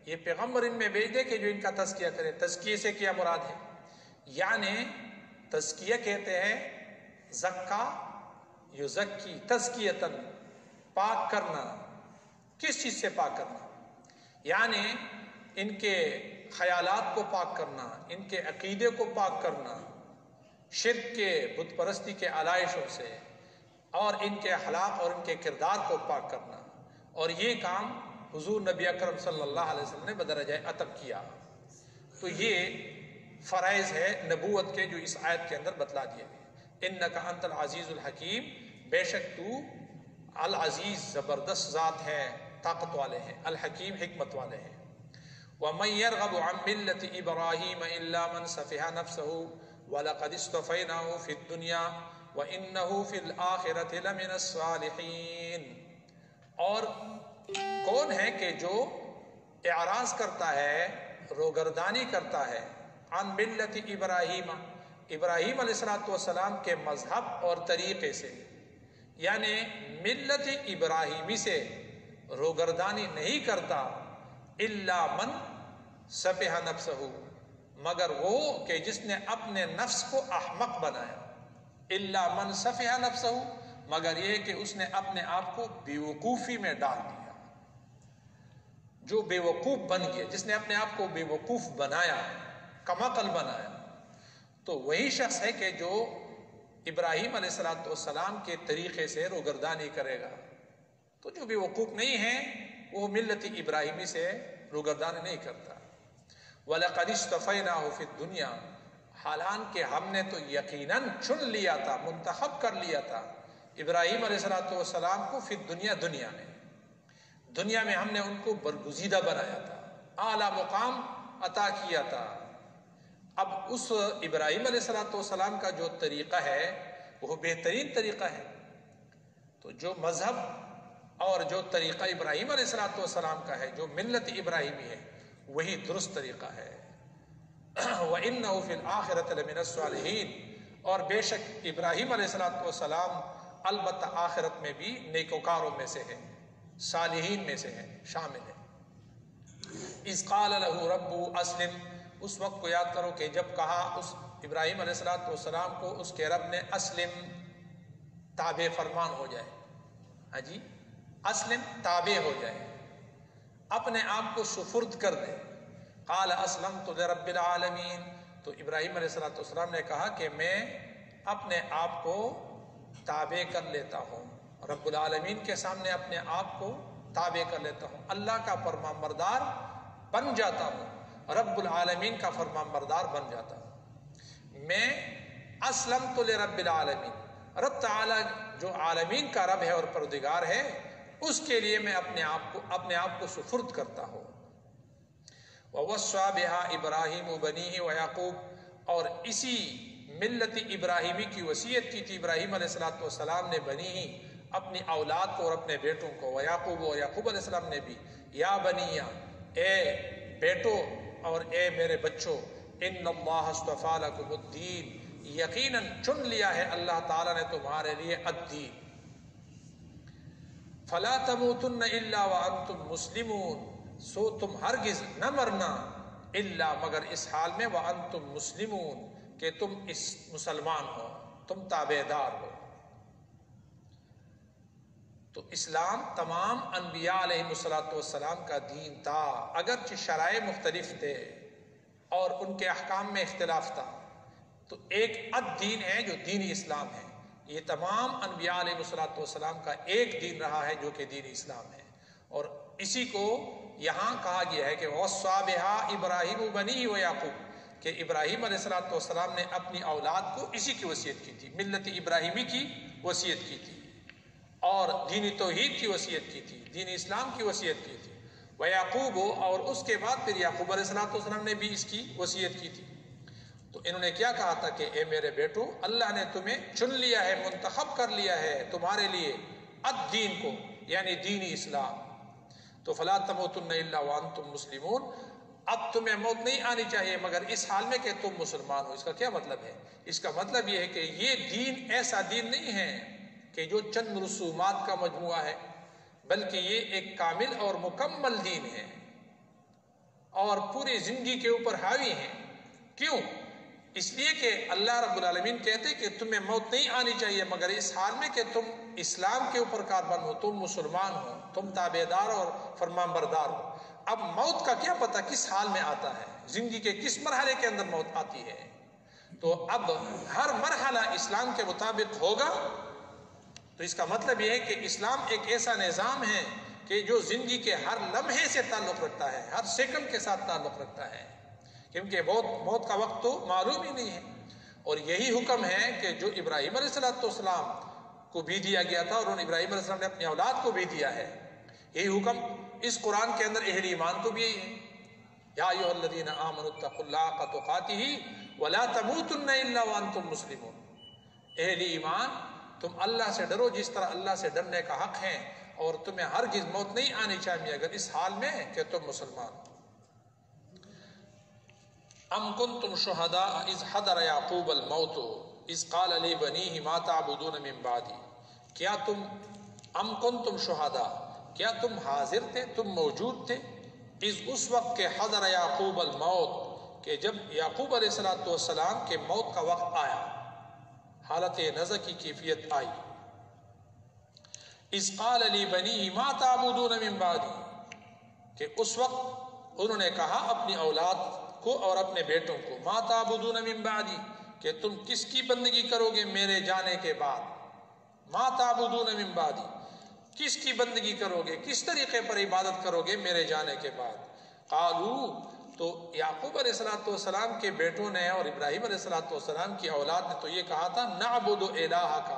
یہ پیغمبر ان میں بھیج دے کہ جو ان کا تزکیہ کرے۔ تزکیے سے کیا مراد ہے؟ یعنی تزکیہ کہتے ہیں زکا یزکی تزکیتاً، پاک کرنا۔ کس چیز سے پاک کرنا؟ یعنی ان کے خیالات کو پاک کرنا، ان کے عقیدے کو پاک کرنا، شرک کے، بت پرستی کے علائشوں سے، اور ان کے اخلاق اور ان کے کردار کو پاک کرنا۔ اور یہ کام حضور نبی اکرم صلی اللہ علیہ وسلم نے بدرجہ عتب کیا۔ تو یہ فرائض ہے نبوت کے جو اس آیت کے اندر بتلا دیے گئے۔ اِنَّكَ أَنْتَ الْعَزِيزُ الْحَكِيمُ، بے شک تو العزیز زبردست ذات ہے، طاقت والے ہیں، الحکیم حکمت والے ہیں۔ وَمَنْ يَرْغَبُ عَنْ مِلَّةِ إِبْرَاهِيمَ إِلَّا مَنْ سَفِهَ نَفْسَهُ وَلَقَدِ اصْطَفَيْنَاهُ فِي الدُّنْيَا وَإِنَّهُ فِي الْآخِرَةِ لَمِنَ الصَّالِحِينَ، اور کون ہے کہ جو اعراض کرتا ہے، روگردانی کرتا ہے، عن ملت ابراہیم، ابراہیم علیہ السلام کے مذہب اور طریقے سے، یعنی ملت ابراہیمی سے روگردانی نہیں کرتا، الا من سفہ نفسہ، مگر وہ کہ جس نے اپنے نفس کو احمق بنایا، الا من سفہ نفسہ، مگر یہ کہ اس نے اپنے آپ کو بیوقوفی میں ڈال دیا، جو بے وقوف بن گیا، جس نے اپنے آپ کو بے وقوف بنایا، کم عقل بنایا، تو وہی شخص ہے کہ جو ابراہیم علیہ السلام کے طریقے سے روگردانی کرے گا۔ تو جو بے وقوف نہیں ہے وہ ملت ابراہیمی سے روگردانی نہیں کرتا۔ وَلَقَدِ اصْطَفَيْنَاهُ فِي الدُّنْيَا، حالانکہ ہم نے تو یقیناً چن لیا تھا، منتخب کر لیا تھا ابراہیم علیہ السلام کو، فی الدنیا، دنیا میں، دنیا میں ہم نے ان کو برگزیدہ بنایا تھا، اعلیٰ مقام عطا کیا تھا۔ اب اس ابراہیم علیہ السلام کا جو طریقہ ہے وہ بہترین طریقہ ہے، تو جو مذہب اور جو طریقہ ابراہیم علیہ السلام کا ہے، جو ملت ابراہیمی ہے، وہی درست طریقہ ہے۔ وَإِنَّهُ فِي الْآخِرَةِ لَمِنَ الصَّالِحِينَ، اور بے شک ابراہیم علیہ السلام البتہ آخرت میں بھی نیکوکاروں میں سے ہے، صالحین میں سے ہے، شامل ہے۔ اِذْ قَالَ لَهُ رَبُّهُ أَسْلِمْ، اس وقت کو یاد کرو کہ جب کہا اس ابراہیم علیہ السلام کو اس کے رب نے اسلم، تابع فرمان ہو جائے، ہاں جی، اسلم تابع ہو جائے، اپنے آپ کو سپرد کر دے۔ قال اسلمت لرب العالمین، تو ابراہیم علیہ السلام نے کہا کہ میں اپنے آپ کو تابع کر لیتا ہوں، رب العالمین کے سامنے اپنے آپ کو تابع کر لیتا ہوں، اللہ کا فرمان بردار بن جاتا ہوں، رب العالمین کا فرمان بردار بن جاتا ہوں۔ میں اسلمت لرب العالمین، رب تعالی جو عالمین کا رب ہے اور پروردگار ہے، اس کے لیے میں اپنے آپ کو سپرد کرتا ہوں۔ وَوَصَّى بِهَا إِبْرَاهِيمُ بَنِيهِ وَيَعْقُوبُ، اور اسی ملت ابراہیمی کی وصیت کی تھی ابراہیم علیہ السلام نے، بنی ہی اپنی اولاد کو اور اپنے بیٹوں کو، وَيَعْقُوبُ، اور یعقوب علیہ السلام نے بھی، یا بنیہ، اے بیٹو اور اے میرے بچوں، اِنَّ اللَّهَ اصْطَفَىٰ لَكُمُ الدِّينَ، یقیناً چن لیا ہے اللہ تعالیٰ نے تمہارے لیے الدین، فَلَا تَمُوتُنَّ إِلَّا وَأَنْتُمْ مُسْلِمُونَ، سو تم ہرگز نہ مرنا الا مگر اس حال میں وَأَنْتُمْ مُسْلِمُونَ، کہ تم اس مسلمان ہو، تم تابعدار ہو۔ تو اسلام تمام انبیاء علیہ السلام کا دین تھا، اگرچہ شرائع مختلف تھے اور ان کے احکام میں اختلاف تھا، تو ایک الدین ہے جو دین اسلام ہے۔ یہ تمام انبیاء علیہ السلام کا ایک دین رہا ہے جو کہ دین اسلام ہے، اور اسی کو یہاں کہا گیا ہے کہ وَوَصَّىٰ بِهَا إِبْرَاهِيمُ بَنِيهِ وَيَعْقُوبُ، کہ ابراہیم علیہ السلام نے اپنی اولاد کو اسی کی وصیت کی تھی، ملت ابراہیمی کی وصیت کی تھی، اور دین توحید کی وصیت کی تھی، دین اسلام کی وصیت کی تھی۔ وَيَعْقُوبُ، اور اس کے بعد پھر یعقوب علیہ السلام نے بھی اس کی وصیت کی تھی۔ تو انہوں نے کیا کہا تھا کہ اے میرے بیٹو، اللہ نے تمہیں چن لیا ہے، منتخب کر لیا ہے تمہارے لیے الدین کو، یعنی دین اسلام، تو فلا تموتن الا وانتم مسلمون، اب تمہیں موت نہیں آنی چاہیے مگر اس حال میں کہ تم مسلمان ہو۔ اس کا کیا مطلب ہے؟ اس کا مطلب یہ ہے کہ یہ دین ایسا دین نہیں ہے کہ جو چند رسومات کا مجموعہ ہے، بلکہ یہ ایک کامل اور مکمل دین ہے اور پوری زندگی کے اوپر حاوی ہے۔ کیوں؟ اس لیے کہ اللہ رب العالمین کہتے ہیں کہ تمہیں موت نہیں آنی چاہیے مگر اس حال میں کہ تم اسلام کے اوپر کاربند ہو، تم مسلمان ہو، تم تابعدار اور فرمان بردار ہو۔ اب موت کا کیا پتہ کس حال میں آتا ہے، زندگی کے کس مرحلے کے اندر موت آتی ہے، تو اب ہر مرحلہ اسلام کے مطابق ہوگا۔ تو اس کا مطلب یہ ہے کہ اسلام ایک ایسا نظام ہے کہ جو زندگی کے ہر لمحے سے تعلق رکھتا ہے، ہر سیکنڈ کے ساتھ تعلق رکھتا ہے، کیونکہ موت کا وقت تو معلوم ہی نہیں ہے۔ اور یہی حکم ہے کہ جو ابراہیم علیہ السلام کو بھی دیا گیا تھا، اور انہوں نے ابراہیم علیہ السلام نے اپنی اولاد کو بھی دیا ہے، یہی حکم اس قرآن کے اندر اہل ایمان کو بھی یہی ہے۔ یا ایھا الذین آمنوا اتقوا اللہ حق تقاتہ ولا تموتن الا وانتم مسلمون، اہل ایمان تم اللہ سے ڈرو جس طرح اللہ سے ڈرنے کا حق ہے، اور تمہیں ہرگز موت نہیں آنی چاہیے اگر اس حال میں کہ تم مسلمان ہو۔ ام کنتم شہداء اذ حضر یعقوب الموت اذ قال لبنیہ ما تعبدون من بعدی، کیا تم ام کنتم شہداء، کیا تم حاضر تھے، تم موجود تھے، اس وقت کہ حضر یعقوب الموت، کہ جب یعقوب علیہ السلام کے موت کا وقت آیا، حالت نزع کی کیفیت آئی۔ اذ قال لبنیہ ما تعبدون من بعدی، کہ اس وقت انہوں نے کہا اپنی اولاد کو اور اپنے بیٹوں کو، ما تعبدون من بعدی، کہ تم کس کی بندگی کرو گے میرے جانے کے بعد، ما تعبدون من بعدی، کس کی بندگی کرو گے، کس طریقے پر عبادت کرو گے میرے جانے کے بعد۔ قالو، تو یعقوب علیہ السلام کے بیٹوں نے اور ابراہیم علیہ السلام کی اولاد نے تو یہ کہا تھا، نعبد الہک،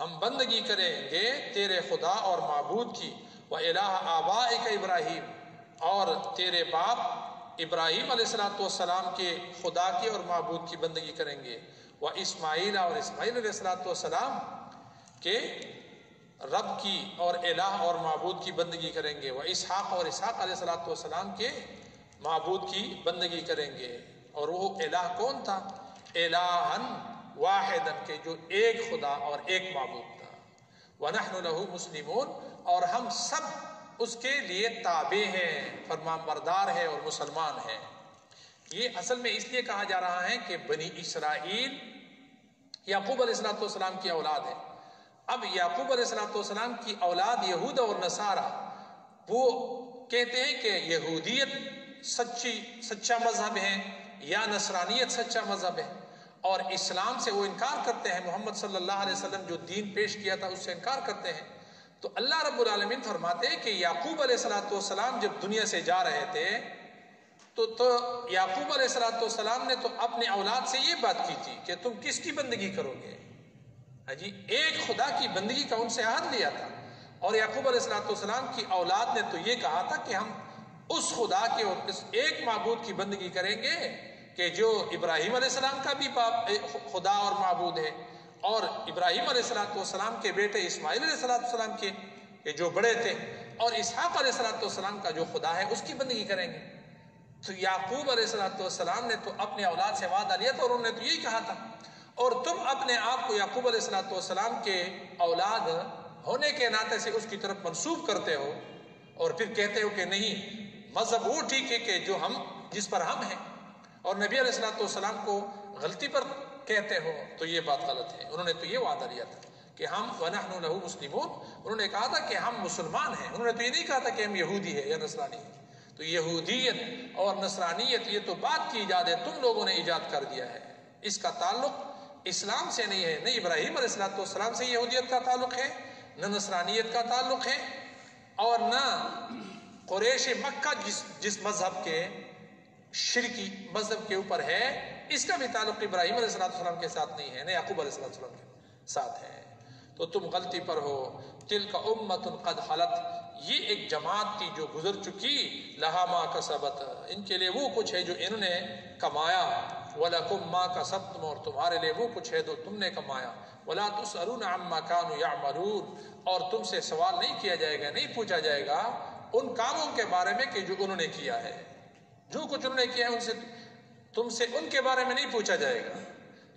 ہم بندگی کریں گے تیرے خدا اور معبود کی، وَإِلَٰهَ آبَائِكَ ابراہیم، اور تیرے باپ ابراہیم علیہ السلام کے خدا کی اور معبود کی بندگی کریں گے، وَإِسماعیل، اور اسماعیل علیہ السلام کے رب کی اور الہ اور معبود کی بندگی کریں گے، وَإِسحاق، اور اسحاق علیہ السلام کے معبود کی بندگی کریں گے۔ اور وہ الہ کون تھا؟ الہًا واحدًا، کہ جو ایک خدا اور ایک معبود تھا۔ وَنَحْنُ لَهُ مُسْلِمُونَ، اور ہم سب اس کے لیے تابع ہیں، فرمان بردار ہیں اور مسلمان ہیں۔ یہ اصل میں اس لیے کہا جا رہا ہے کہ بنی اسرائیل یعقوب علیہ السلام کی اولاد ہے۔ اب یعقوب علیہ السلام کی اولاد یہود اور نصارہ، وہ کہتے ہیں کہ یہودیت سچا مذہب ہے یا نصرانیت سچا مذہب ہے، اور اسلام سے وہ انکار کرتے ہیں، محمد صلی اللہ علیہ وسلم جو دین پیش کیا تھا اس سے انکار کرتے ہیں۔ تو اللہ رب العالمین فرماتے ہیں کہ یعقوب علیہ السلام جب دنیا سے جا رہے تھے تو یعقوب علیہ السلام نے تو اپنے اولاد سے یہ بات کی تھی کہ تم کس کی بندگی کرو گے، جی ایک خدا کی بندگی کا ان سے عہد لیا تھا، اور یعقوب علیہ السلام کی اولاد نے تو یہ کہا تھا کہ ہم اس خدا کے اور اس ایک معبود کی بندگی کریں گے کہ جو ابراہیم علیہ السلام کا بھی خدا اور معبود ہے، اور ابراہیم علیہ السلام کے بیٹے اسماعیل علیہ السلام کے جو بڑے تھے، اور اسحاق علیہ السلام کا جو خدا ہے اس کی بندگی کریں گے۔ تو یعقوب علیہ السلام نے تو اپنے اولاد سے وعدہ لیا تھا، اور انہوں نے تو یہی کہا تھا، اور تم اپنے آپ کو یعقوب علیہ السلام کے اولاد ہونے کے ناطے سے اس کی طرف منسوب کرتے ہو، اور پھر کہتے ہو کہ نہیں مذہب وہ ٹھیک ہے کہ جو جس پر ہم ہیں، اور نبی علیہ السلام کو غلطی پر کہتے ہو، تو یہ بات غلط ہے۔ انہوں نے تو یہ وعدہ لیا تھا کہ ہم وَنَحْنُ لَهُ مُسْلِمُونَ، انہوں نے کہا تھا کہ ہم مسلمان ہیں، انہوں نے تو یہ نہیں کہا تھا کہ ہم یہودی ہیں یا نصرانی ہیں۔ تو یہودیت اور نصرانیت یہ تو بات کی ایجاد ہے، تم لوگوں نے ایجاد کر دیا ہے، اس کا تعلق اسلام سے نہیں ہے، نہ ابراہیم علیہ السلام سے یہودیت کا تعلق ہے، نہ نصرانیت کا تعلق ہے، اور نہ قریش مکہ جس مذہب کے شرکی مذہب کے اوپر ہے، اس کا بھی تعلق ابراہیم علیہ السلام کے ساتھ نہیں ہے، نہ یعقوب علیہ السلام کے ساتھ ہے۔ تو تم غلطی پر ہو۔ تلک امۃ قد خلت، یہ ایک جماعت تھی جو گزر چکی، لہا ما کسبت، ان کے لیے وہ کچھ ہے جو انہوں نے کمایا، وَلَكُمْ مَا كَسَبْتُمْ، اور تمہارے لیے وہ کچھ ہے جو تم نے کمایا، وَلَا تُسْأَلُونَ عَمَّا كَانُوا يَعْمَلُونَ، اور تم سے سوال نہیں کیا جائے گا، نہیں پوچھا جائے گا ان کاموں کے بارے میں کہ جو انہوں نے کیا ہے. جو کچھ انہوں نے کیا ہے تم سے ان کے بارے میں نہیں پوچھا جائے گا.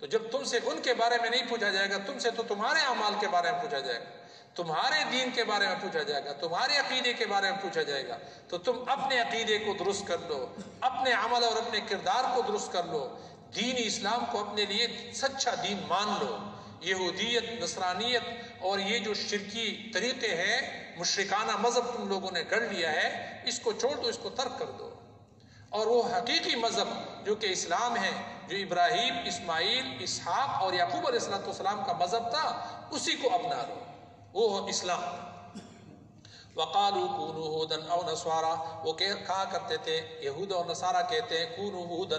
تو جب تم سے ان کے بارے میں نہیں پوچھا جائے گا، تم سے تو تمہارے اعمال کے بارے میں پوچھا جائے گا، تمہارے دین کے بارے میں پوچھا جائے گا، تمہارے عقیدے کے بارے میں پوچھا جائے گا. تو تم اپنے عقیدے کو درست کر لو، اپنے عمل اور اپنے کردار کو درست کر لو، دین اسلام کو اپنے لیے سچا دین مان لو. یہودیت، نصرانیت اور یہ جو شرکی طریقے ہیں، مشرکانہ مذہب تم لوگوں نے گڑھ لیا ہے، اس کو چھوڑ دو، اس کو ترک کر دو. اور وہ حقیقی مذہب جو کہ اسلام ہے، جو ابراہیم، اسماعیل، اسحاق اور یعقوب علیہ السلام کا مذہب تھا، اسی کو اپنا لو، وہ اسلام. وقالوا كونوا هودا او نصارا، وہ کہا کرتے تھے، یہود اور نصارہ کہتے ہیں، كونوا هودا،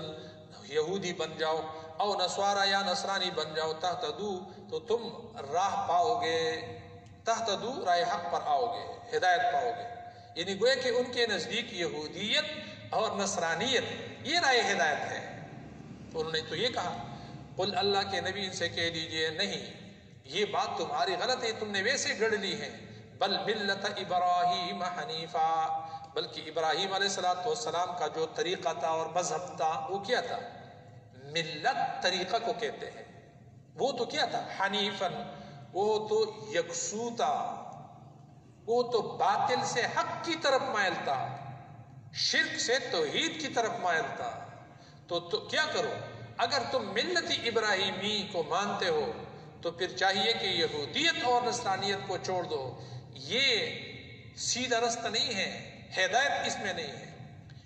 یہودی بن جاؤ، او نصارا یا نصرانی بن جاؤ، تہتدو، تو تم راہ پاؤ گے، تہتدو، راہ حق پر آؤ گے، ہدایت پاؤ گے. یعنی گویا کہ ان کے نزدیک یہودیت اور نصرانیت یہ راہ ہدایت ہے. تو انہوں نے تو یہ کہا، قل، اللہ کے نبی ان سے کہہ دیجئے، نہیں، یہ بات تمہاری غلط ہے، تم نے ویسے گڑھ لی ہے. بل ملت ابراہیم حنیفا، بلکہ ابراہیم علیہ السلام کا جو طریقہ تھا اور مذہب تھا وہ کیا تھا؟ ملت طریقہ کو کہتے ہیں. وہ تو کیا تھا؟ حنیفن، وہ تو یکسو تھا، وہ تو باطل سے حق کی طرف مائل تھا، شرک سے توحید کی طرف مائل تھا. تو کیا کرو؟ اگر تم ملت ابراہیمی کو مانتے ہو تو پھر چاہیے کہ یہودیت اور نصرانیت کو چھوڑ دو. یہ سیدھا رستہ نہیں ہے، ہدایت اس میں نہیں ہے.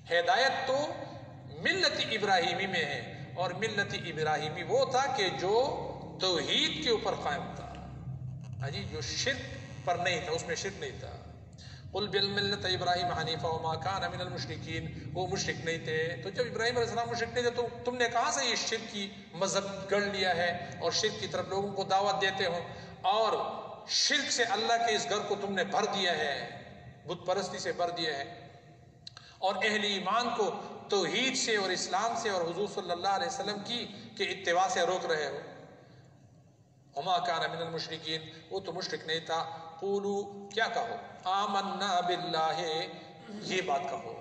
ہدایت تو ملت ابراہیمی میں ہے، اور ملت ابراہیمی وہ تھا کہ جو توحید کے اوپر قائم تھا، جی، جو شرک پر نہیں تھا، اس میں شرک نہیں تھا. قل بالملت ابراہیم حنیفا وما کان من المشرکین، وہ مشرک نہیں تھے. تو جب ابراہیم علیہ السلام مشرک نہیں تھے تو تم نے کہاں سے یہ شرک کی مذہب گڑھ لیا ہے اور شرک کی طرف لوگوں کو دعوت دیتے ہو، اور شرک سے اللہ کے اس گھر کو تم نے بھر دیا ہے، بت پرستی سے بھر دیا ہے، اور اہل ایمان کو توحید سے اور اسلام سے اور حضور صلی اللہ علیہ وسلم کی کہ اتباع سے روک رہے ہو. وما کان من المشرکین، وہ تو مشرک نہیں تھا. قولو، کیا کہو؟ آمنا باللہ، یہ بات کہو،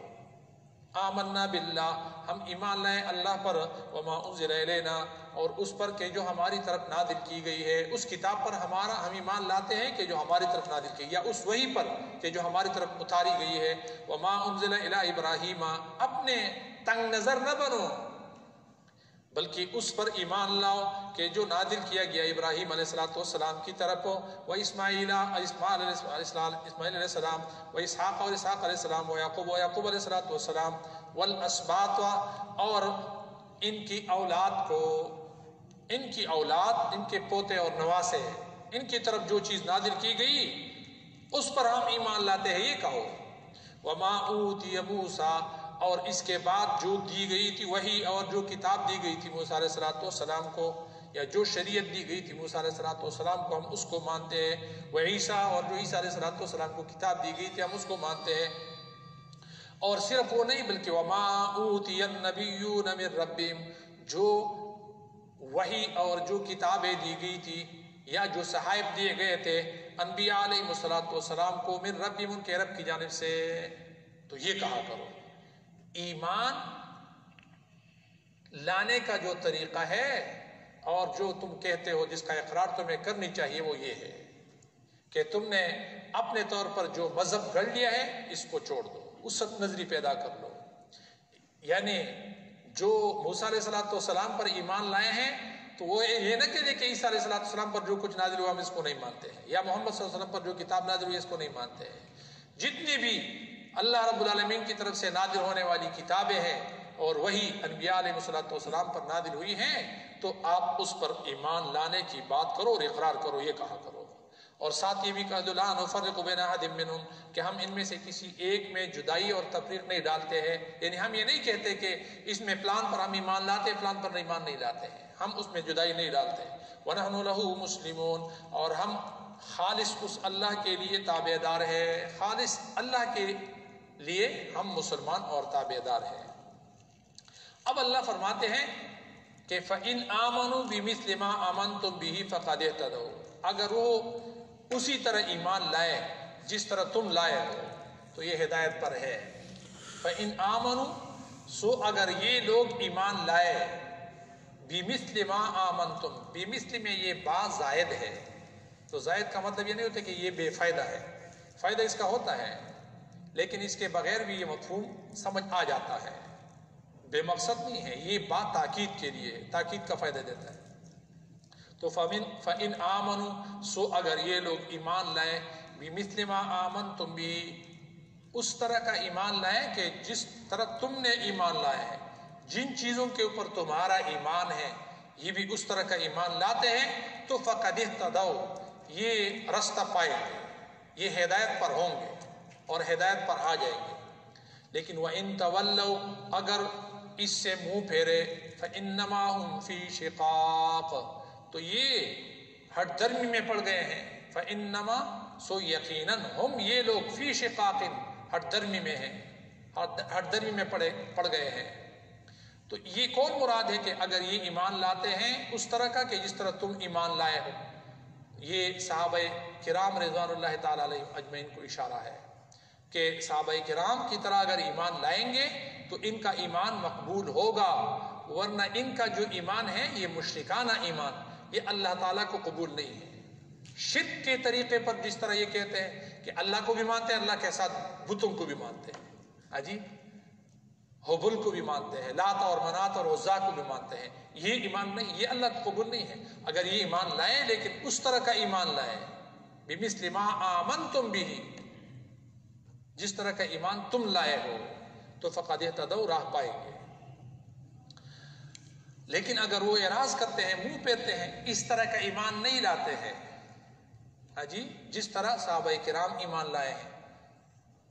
آمنا باللہ، ہم ایمان لائے اللہ پر، وما انزل الینا، اور اس پر کہ جو ہماری طرف نازل کی گئی ہے، اس کتاب پر ہم ایمان لاتے ہیں کہ جو ہماری طرف نازل کی، یا اس وحی پر کہ جو ہماری طرف اتاری گئی ہے. وما انزل الی ابراہیم، اپنے تنگ نظر نہ بنو، بلکہ اس پر ایمان لاؤ کہ جو نازل کیا گیا ابراہیم علیہ السلام کی طرف، و اسماعیل علیہ السلام، و اسحاق اور اسحاق علیہ السلام، و یعقوب علیہ السلام، والاسباط، اور ان کی اولاد کو، ان کی اولاد، ان کے پوتے اور نواسے، ان کی طرف جو چیز نازل کی گئی اس پر ہم ایمان لاتے ہیں، یہ کہو. وما اوتی موسیٰ، اور اس کے بعد جو دی گئی تھی وہی اور جو کتاب دی گئی تھی موسیٰ علیہ السلام کو، یا جو شریعت دی گئی تھی موسیٰ علیہ السلام کو، ہم اس کو مانتے ہیں. وعیسیٰ، اور جو عیسیٰ علیہ السلام کو کتاب دی گئی تھی ہم اس کو مانتے ہیں. اور صرف وہ نہیں بلکہ وما اوتی النبیون من ربہم، جو وحی اور جو کتابیں دی گئی تھی یا جو صحائف دیے گئے تھے انبیاء علیہ السلام کو، من ربہم، ان کے رب کی جانب سے. تو یہ کہا کرو، ایمان لانے کا جو طریقہ ہے اور جو تم کہتے ہو، جس کا اقرار تمہیں کرنی چاہیے، وہ یہ ہے کہ تم نے اپنے طور پر جو مذہب گڑھ لیا ہے اس کو چھوڑ دو، وسعت نظری پیدا کر لو. یعنی جو موسیٰ علیہ السلام پر ایمان لائے ہیں تو وہ یہ نہ کہہ دے کہ عیسیٰ علیہ السلام پر جو کچھ نازل ہوا ہم اس کو نہیں مانتے ہیں، یا محمد صلی اللہ علیہ وسلم پر جو کتاب نازل ہوئی اس کو نہیں مانتے ہیں. جتنی بھی اللہ رب العالمین کی طرف سے نازل ہونے والی کتابیں ہیں اور وہی انبیاء علیہ السلام پر نازل ہوئی ہیں، تو آپ اس پر ایمان لانے کی بات کرو اور اقرار کرو، یہ کہا کرو. اور ساتھ یہ بھی کہا لا نفرق بین احد منہم، کہ ہم ان میں سے کسی ایک میں جدائی اور تفریق نہیں ڈالتے ہیں. یعنی ہم یہ نہیں کہتے کہ اس میں فلان پر ہم ایمان لاتے ہیں، فلان پر ایمان نہیں لاتے ہیں، ہم اس میں جدائی نہیں ڈالتے. ونحن لہ مسلمون، اور ہم خالص اس اللہ کے لیے تابع دار ہے، خالص اللہ کے لیے ہم مسلمان اور تابع دار ہیں. اب اللہ فرماتے ہیں کہ فَإِنْ آمَنُوا بِمِثْلِ مَا آمَنْتُمْ بِهِ فَقَدْ اهْتَدَوْا، اگر وہ اسی طرح ایمان لائے جس طرح تم لائے ہو، تو یہ ہدایت پر ہے۔ فَإِنْ آمَنُوا سو اگر یہ لوگ ایمان لائے، بِمِثْلِ مَا آمَنْتُمْ، بِمِثْلِ میں یہ بات زائد ہے، تو زائد کا مطلب یہ نہیں ہوتا کہ یہ بے فائدہ ہے، فائدہ اس کا ہوتا ہے، لیکن اس کے بغیر بھی یہ مفہوم سمجھ آ جاتا ہے، بے مقصد نہیں ہے، یہ بات تاکید کے لیے، تاکید کا فائدہ دیتا ہے۔ تو فَإِنْ آمَنُوا سو اگر یہ لوگ ایمان لائیں، بِمِثْلِ مَا آمَنْتُمْ بِهِ اس طرح کا ایمان لائیں کہ جس طرح تم نے ایمان لائے ہیں، جن چیزوں کے اوپر تمہارا ایمان ہے یہ بھی اس طرح کا ایمان لاتے ہیں، تو فَقَدِ اهْتَدَوْا یہ رستہ پائیں گے، یہ ہدایت پر ہوں گے اور ہدایت پر آ جائیں گے۔ لیکن وَإِن تَوَلَّوْا اگر اس سے منہ پھیرے، فَإِنَّمَا هُمْ فِي شِقَاقٍ تو یہ ہٹ درمی میں پڑ گئے ہیں، فَإِنَّمَا سو یقیناً ہم یہ لوگ فی شقاق ہٹ درمی میں ہیں، ہٹ درمی میں پڑ گئے ہیں۔ تو یہ کون مراد ہے کہ اگر یہ ایمان لاتے ہیں اس طرح کا کہ جس طرح تم ایمان لائے ہو؟ یہ صحابہ کرام رضوان اللہ تعالی علیہ اجمعین کو اشارہ ہے کہ صحابہ کرام کی طرح اگر ایمان لائیں گے تو ان کا ایمان مقبول ہوگا، ورنہ ان کا جو ایمان ہے یہ مشرکانہ ایمان، یہ اللہ تعالیٰ کو قبول نہیں ہے۔ شرک کے طریقے پر جس طرح یہ کہتے ہیں کہ اللہ کو بھی مانتے ہیں، اللہ کے ساتھ بتوں کو بھی مانتے ہیں، جی حبل کو بھی مانتے ہیں، لات اور منات اور عزا کو بھی مانتے ہیں، یہ ایمان نہیں، یہ اللہ کو قبول نہیں ہے۔ اگر یہ ایمان لائیں لیکن اس طرح کا ایمان لائیں، بِمِثْلِ مَا آمَنْتُمْ بِهِ جس طرح کا ایمان تم لائے ہو، تو فَقَدِ اهْتَدَوْا راہ پائیں گے۔ لیکن اگر وہ اعراض کرتے ہیں، منہ پھیرتے ہیں، اس طرح کا ایمان نہیں لاتے ہیں، جی جس طرح صحابہ کرام ایمان لائے ہیں،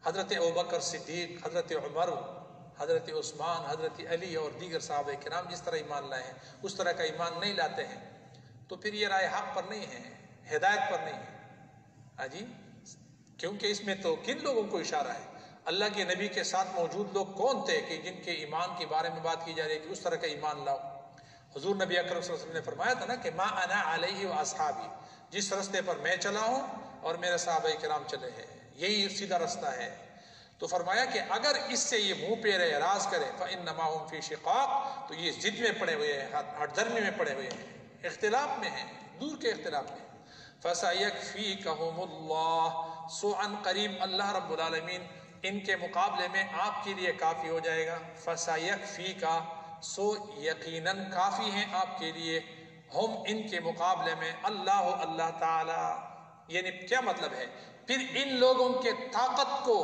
حضرت ابوبکر صدیق، حضرت عمر، حضرت عثمان، حضرت علی اور دیگر صحابہ کرام جس طرح ایمان لائے ہیں اس طرح کا ایمان نہیں لاتے ہیں، تو پھر یہ رائے حق پر نہیں ہے، ہدایت پر نہیں ہے، جی کیونکہ اس میں تو کن لوگوں کو اشارہ ہے؟ اللہ کے نبی کے ساتھ موجود لوگ کون تھے کہ جن کے ایمان کے بارے میں بات کی جا رہی ہے کہ اس طرح کا ایمان لاؤ؟ حضور نبی اکرم صلی اللہ علیہ وسلم نے فرمایا تھا نا کہ ما انا علیہ واصحابی، جس رستے پر میں چلا ہوں اور میرے صحابہ کرام چلے ہیں یہی سیدھا رستہ ہے۔ تو فرمایا کہ اگر اس سے یہ منہ پھیرے، اعراض کرے، فإنما هم فی شقاق تو یہ ضد میں پڑے ہوئے ہیں، ہٹ درمی میں پڑے ہوئے ہیں، اختلاف میں ہیں، دور کے اختلاف میں۔ فَسَيَكْفِيكَهُمُ اللَّهُ سو عن قریب اللہ رب العالمین ان کے مقابلے میں آپ کے لیے کافی ہو جائے گا۔ فَسَيَكْفِيكَ سو یقیناً کافی ہیں آپ کے لیے، ہم ان کے مقابلے میں، اللہ تعالی۔ یعنی کیا مطلب ہے؟ پھر ان لوگوں کے طاقت کو،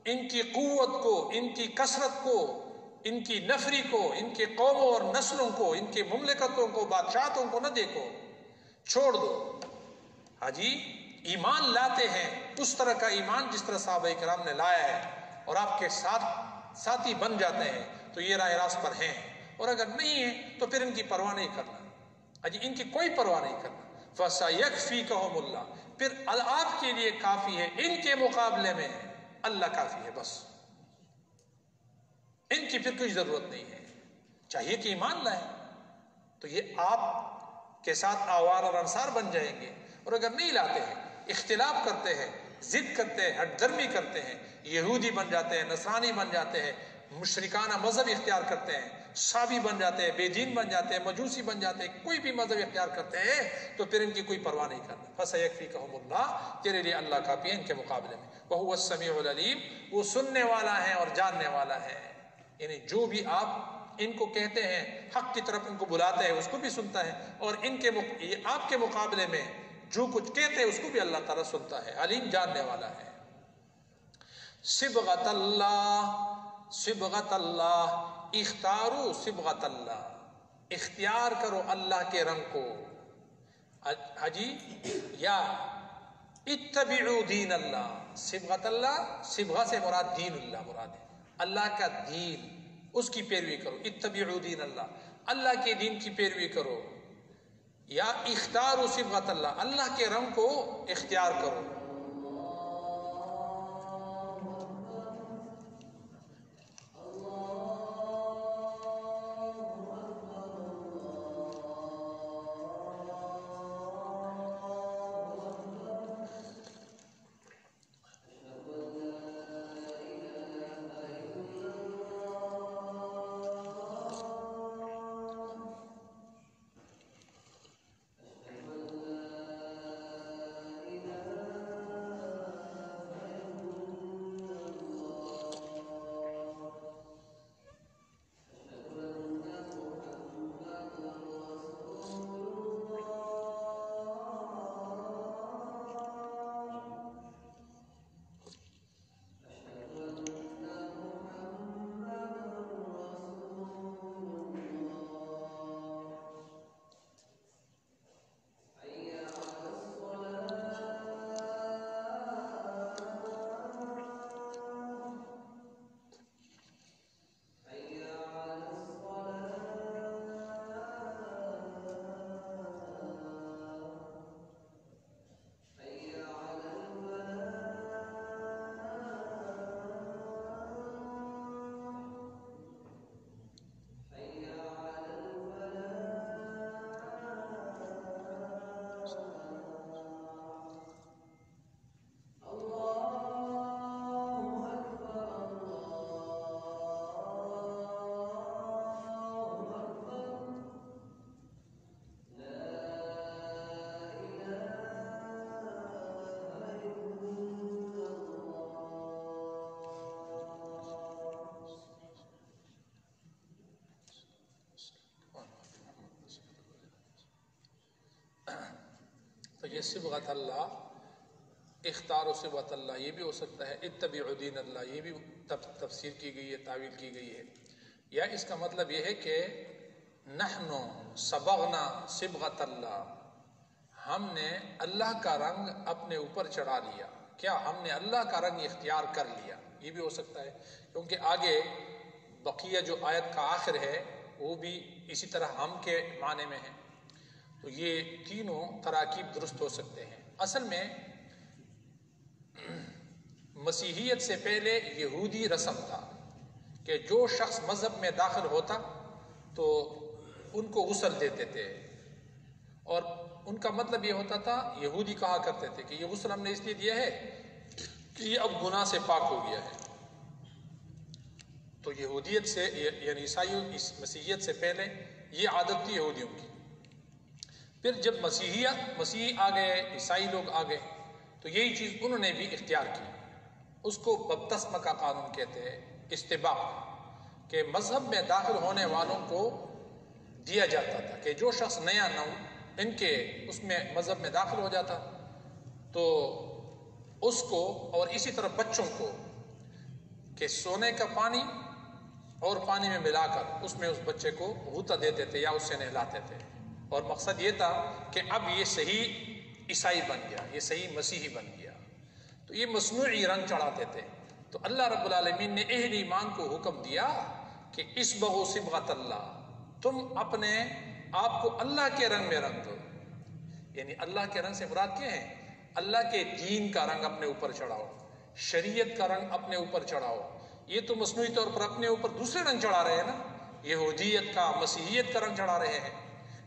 ان کی قوت کو، ان کی کثرت کو، ان کی نفری کو، ان کے قوموں اور نسلوں کو، ان کے مملکتوں کو، بادشاہتوں کو نہ دیکھو، چھوڑ دو۔ جی ایمان لاتے ہیں اس طرح کا ایمان جس طرح صحابہ کرام نے لایا ہے اور آپ کے ساتھی بن جاتے ہیں تو یہ راہ راست پر ہیں، اور اگر نہیں ہیں تو پھر ان کی پرواہ نہیں کرنا، ان کی کوئی پرواہ نہیں کرنا۔ فَسَيَكْفِيكَهُمُ اللَّهُ پھر آپ کے لیے کافی ہے، ان کے مقابلے میں اللہ کافی ہے، بس ان کی پھر کوئی ضرورت نہیں ہے۔ چاہیے کہ ایمان لائیں تو یہ آپ کے ساتھ آوار اور انصار بن جائیں گے، اور اگر نہیں لاتے ہیں، اختلاف کرتے ہیں، ضد کرتے ہیں، ہٹ درمی کرتے ہیں، یہودی بن جاتے ہیں، نصرانی بن جاتے ہیں، مشرکانہ مذہب اختیار کرتے ہیں، صابی بن جاتے ہیں، بے دین بن جاتے ہیں، مجوسی بن جاتے ہیں، کوئی بھی مذہب اختیار کرتے ہیں تو پھر ان کی کوئی پرواہ نہیں کرنا۔ فَسَيَكْفِيكَهُمُ اللَّهُ تیرے لیے اللہ کافی ہے ان کے مقابلے میں، وَهُوَ السَّمِيعُ الْعَلِيمُ وہ سننے والا ہے اور جاننے والا ہے۔ یعنی جو بھی آپ ان کو کہتے ہیں، حق کی طرف ان کو بلاتے ہیں، اس کو بھی سنتا ہے، اور ان کے آپ کے مقابلے میں جو کچھ کہتے ہیں اس کو بھی اللہ تعالیٰ سنتا ہے، علیم جاننے والا ہے۔ صبغۃ اللہ اختارو صبغۃ اللہ اختیار کرو اللہ کے رنگ کو، حجی یا اتبعوا دین اللہ۔ صبغۃ اللہ، صبغہ سے مراد دین اللہ مراد ہے، اللہ کا دین، اس کی پیروی کرو۔ اتبعوا دین اللہ، اللہ کے دین کی پیروی کرو، یا اختاروا صبغۃ اللہ، اللہ کے رنگ کو اختیار کرو۔ کہ صبغت اللہ، اختار و صبغت اللہ یہ بھی ہو سکتا ہے، اتبعوا دین اللہ یہ بھی تفسیر کی گئی ہے، تعویل کی گئی ہے، یا اس کا مطلب یہ ہے کہ نحن صبغنا صبغت اللہ، ہم نے اللہ کا رنگ اپنے اوپر چڑھا لیا، کیا ہم نے اللہ کا رنگ اختیار کر لیا، یہ بھی ہو سکتا ہے، کیونکہ آگے بقیہ جو آیت کا آخر ہے وہ بھی اسی طرح ہم کے معنی میں ہے، تو یہ تینوں تراکیب درست ہو سکتے ہیں۔ اصل میں مسیحیت سے پہلے یہودی رسم تھا کہ جو شخص مذہب میں داخل ہوتا تو ان کو غسل دیتے تھے، اور ان کا مطلب یہ ہوتا تھا، یہودی کہا کرتے تھے کہ یہ غسل ہم نے اس لیے دیا ہے کہ یہ اب گناہ سے پاک ہو گیا ہے۔ تو یہودیت سے یعنی مسیحیت سے پہلے یہ عادت تھی یہودیوں کی۔ پھر جب مسیحی آ گئے، عیسائی لوگ آ گئے، تو یہی چیز انہوں نے بھی اختیار کی، اس کو بپتسمہ کا قانون کہتے ہیں، استباق، کہ مذہب میں داخل ہونے والوں کو دیا جاتا تھا کہ جو شخص نیا نو ان کے اس میں مذہب میں داخل ہو جاتا تو اس کو، اور اسی طرح بچوں کو، کہ سونے کا پانی اور پانی میں ملا کر اس میں اس بچے کو غوطہ دیتے تھے یا اس سے نہلاتے تھے، اور مقصد یہ تھا کہ اب یہ صحیح عیسائی بن گیا، یہ صحیح مسیحی بن گیا، تو یہ مصنوعی رنگ چڑھاتے تھے۔ تو اللہ رب العالمین نے اہل ایمان کو حکم دیا کہ اصبغوا صبغۃ اللہ، تم اپنے آپ کو اللہ کے رنگ میں رنگ دو، یعنی اللہ کے رنگ سے مراد کیا ہے؟ اللہ کے دین کا رنگ اپنے اوپر چڑھاؤ، شریعت کا رنگ اپنے اوپر چڑھاؤ۔ یہ تو مصنوعی طور پر اپنے اوپر دوسرے رنگ چڑھا رہے ہیں نا، یہودیت کا، مسیحیت کا رنگ چڑھا رہے ہیں،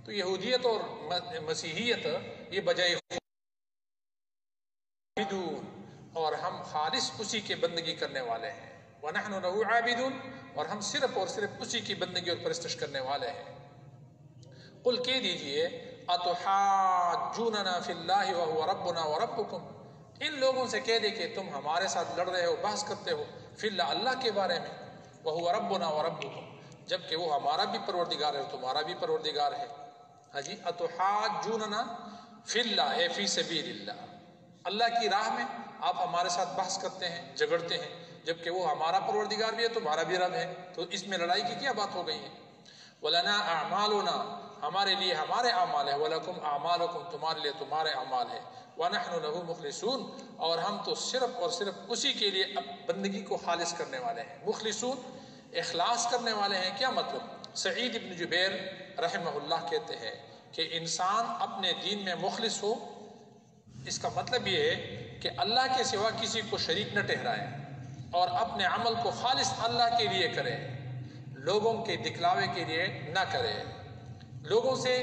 تو یہودیت اور مسیحیت یہ بجائے اور ہم خالص اسی کے بندگی کرنے والے ہیں، وَنَحْنُ لَهُ عَابِدُونَ، اور ہم صرف اور صرف اسی کی بندگی اور پرستش کرنے والے ہیں۔ قل کہہ دیجئے أَتُحَاجُّونَنَا فِي اللَّهِ وَهُوَ رَبُّنَا وَرَبُّكُمْ، ان لوگوں سے کہہ دے کہ تم ہمارے ساتھ لڑ رہے ہو، بحث کرتے ہو فی اللہ، اللہ کے بارے میں، وَهُوَ رَبُّنَا وَرَبُّكُمْ، جبکہ وہ ہمارا بھی پروردگار ہے، تمہارا بھی پروردگار ہے۔ ہاں جی، أَتُحَاجُّونَنَا فِی اللَّهِ اے فی سبیل اللہ، اللہ کی راہ میں آپ ہمارے ساتھ بحث کرتے ہیں، جھگڑتے ہیں، جبکہ وہ ہمارا پروردگار بھی ہے، تمہارا بھی رب ہے، تو اس میں لڑائی کی کیا بات ہو گئی ہے؟ وَلَنَا أَعْمَالُنَا، ہمارے لیے ہمارے اعمال ہے، وَلَكُمْ أَعْمَالُكُمْ، تمہارے لیے تمہارے اعمال ہے، وَنَحْنُ لَهُ مُخْلِصُونَ، اور ہم تو صرف اور صرف اسی کے لیے بندگی کو خالص کرنے والے ہیں۔ مخلصون، اخلاص کرنے والے ہیں، کیا مطلب؟ سعید بن جبیر رحمہ اللہ کہتے ہیں کہ انسان اپنے دین میں مخلص ہو، اس کا مطلب یہ ہے کہ اللہ کے سوا کسی کو شریک نہ ٹھہرائے اور اپنے عمل کو خالص اللہ کے لیے کرے، لوگوں کے دکھلاوے کے لیے نہ کرے، لوگوں سے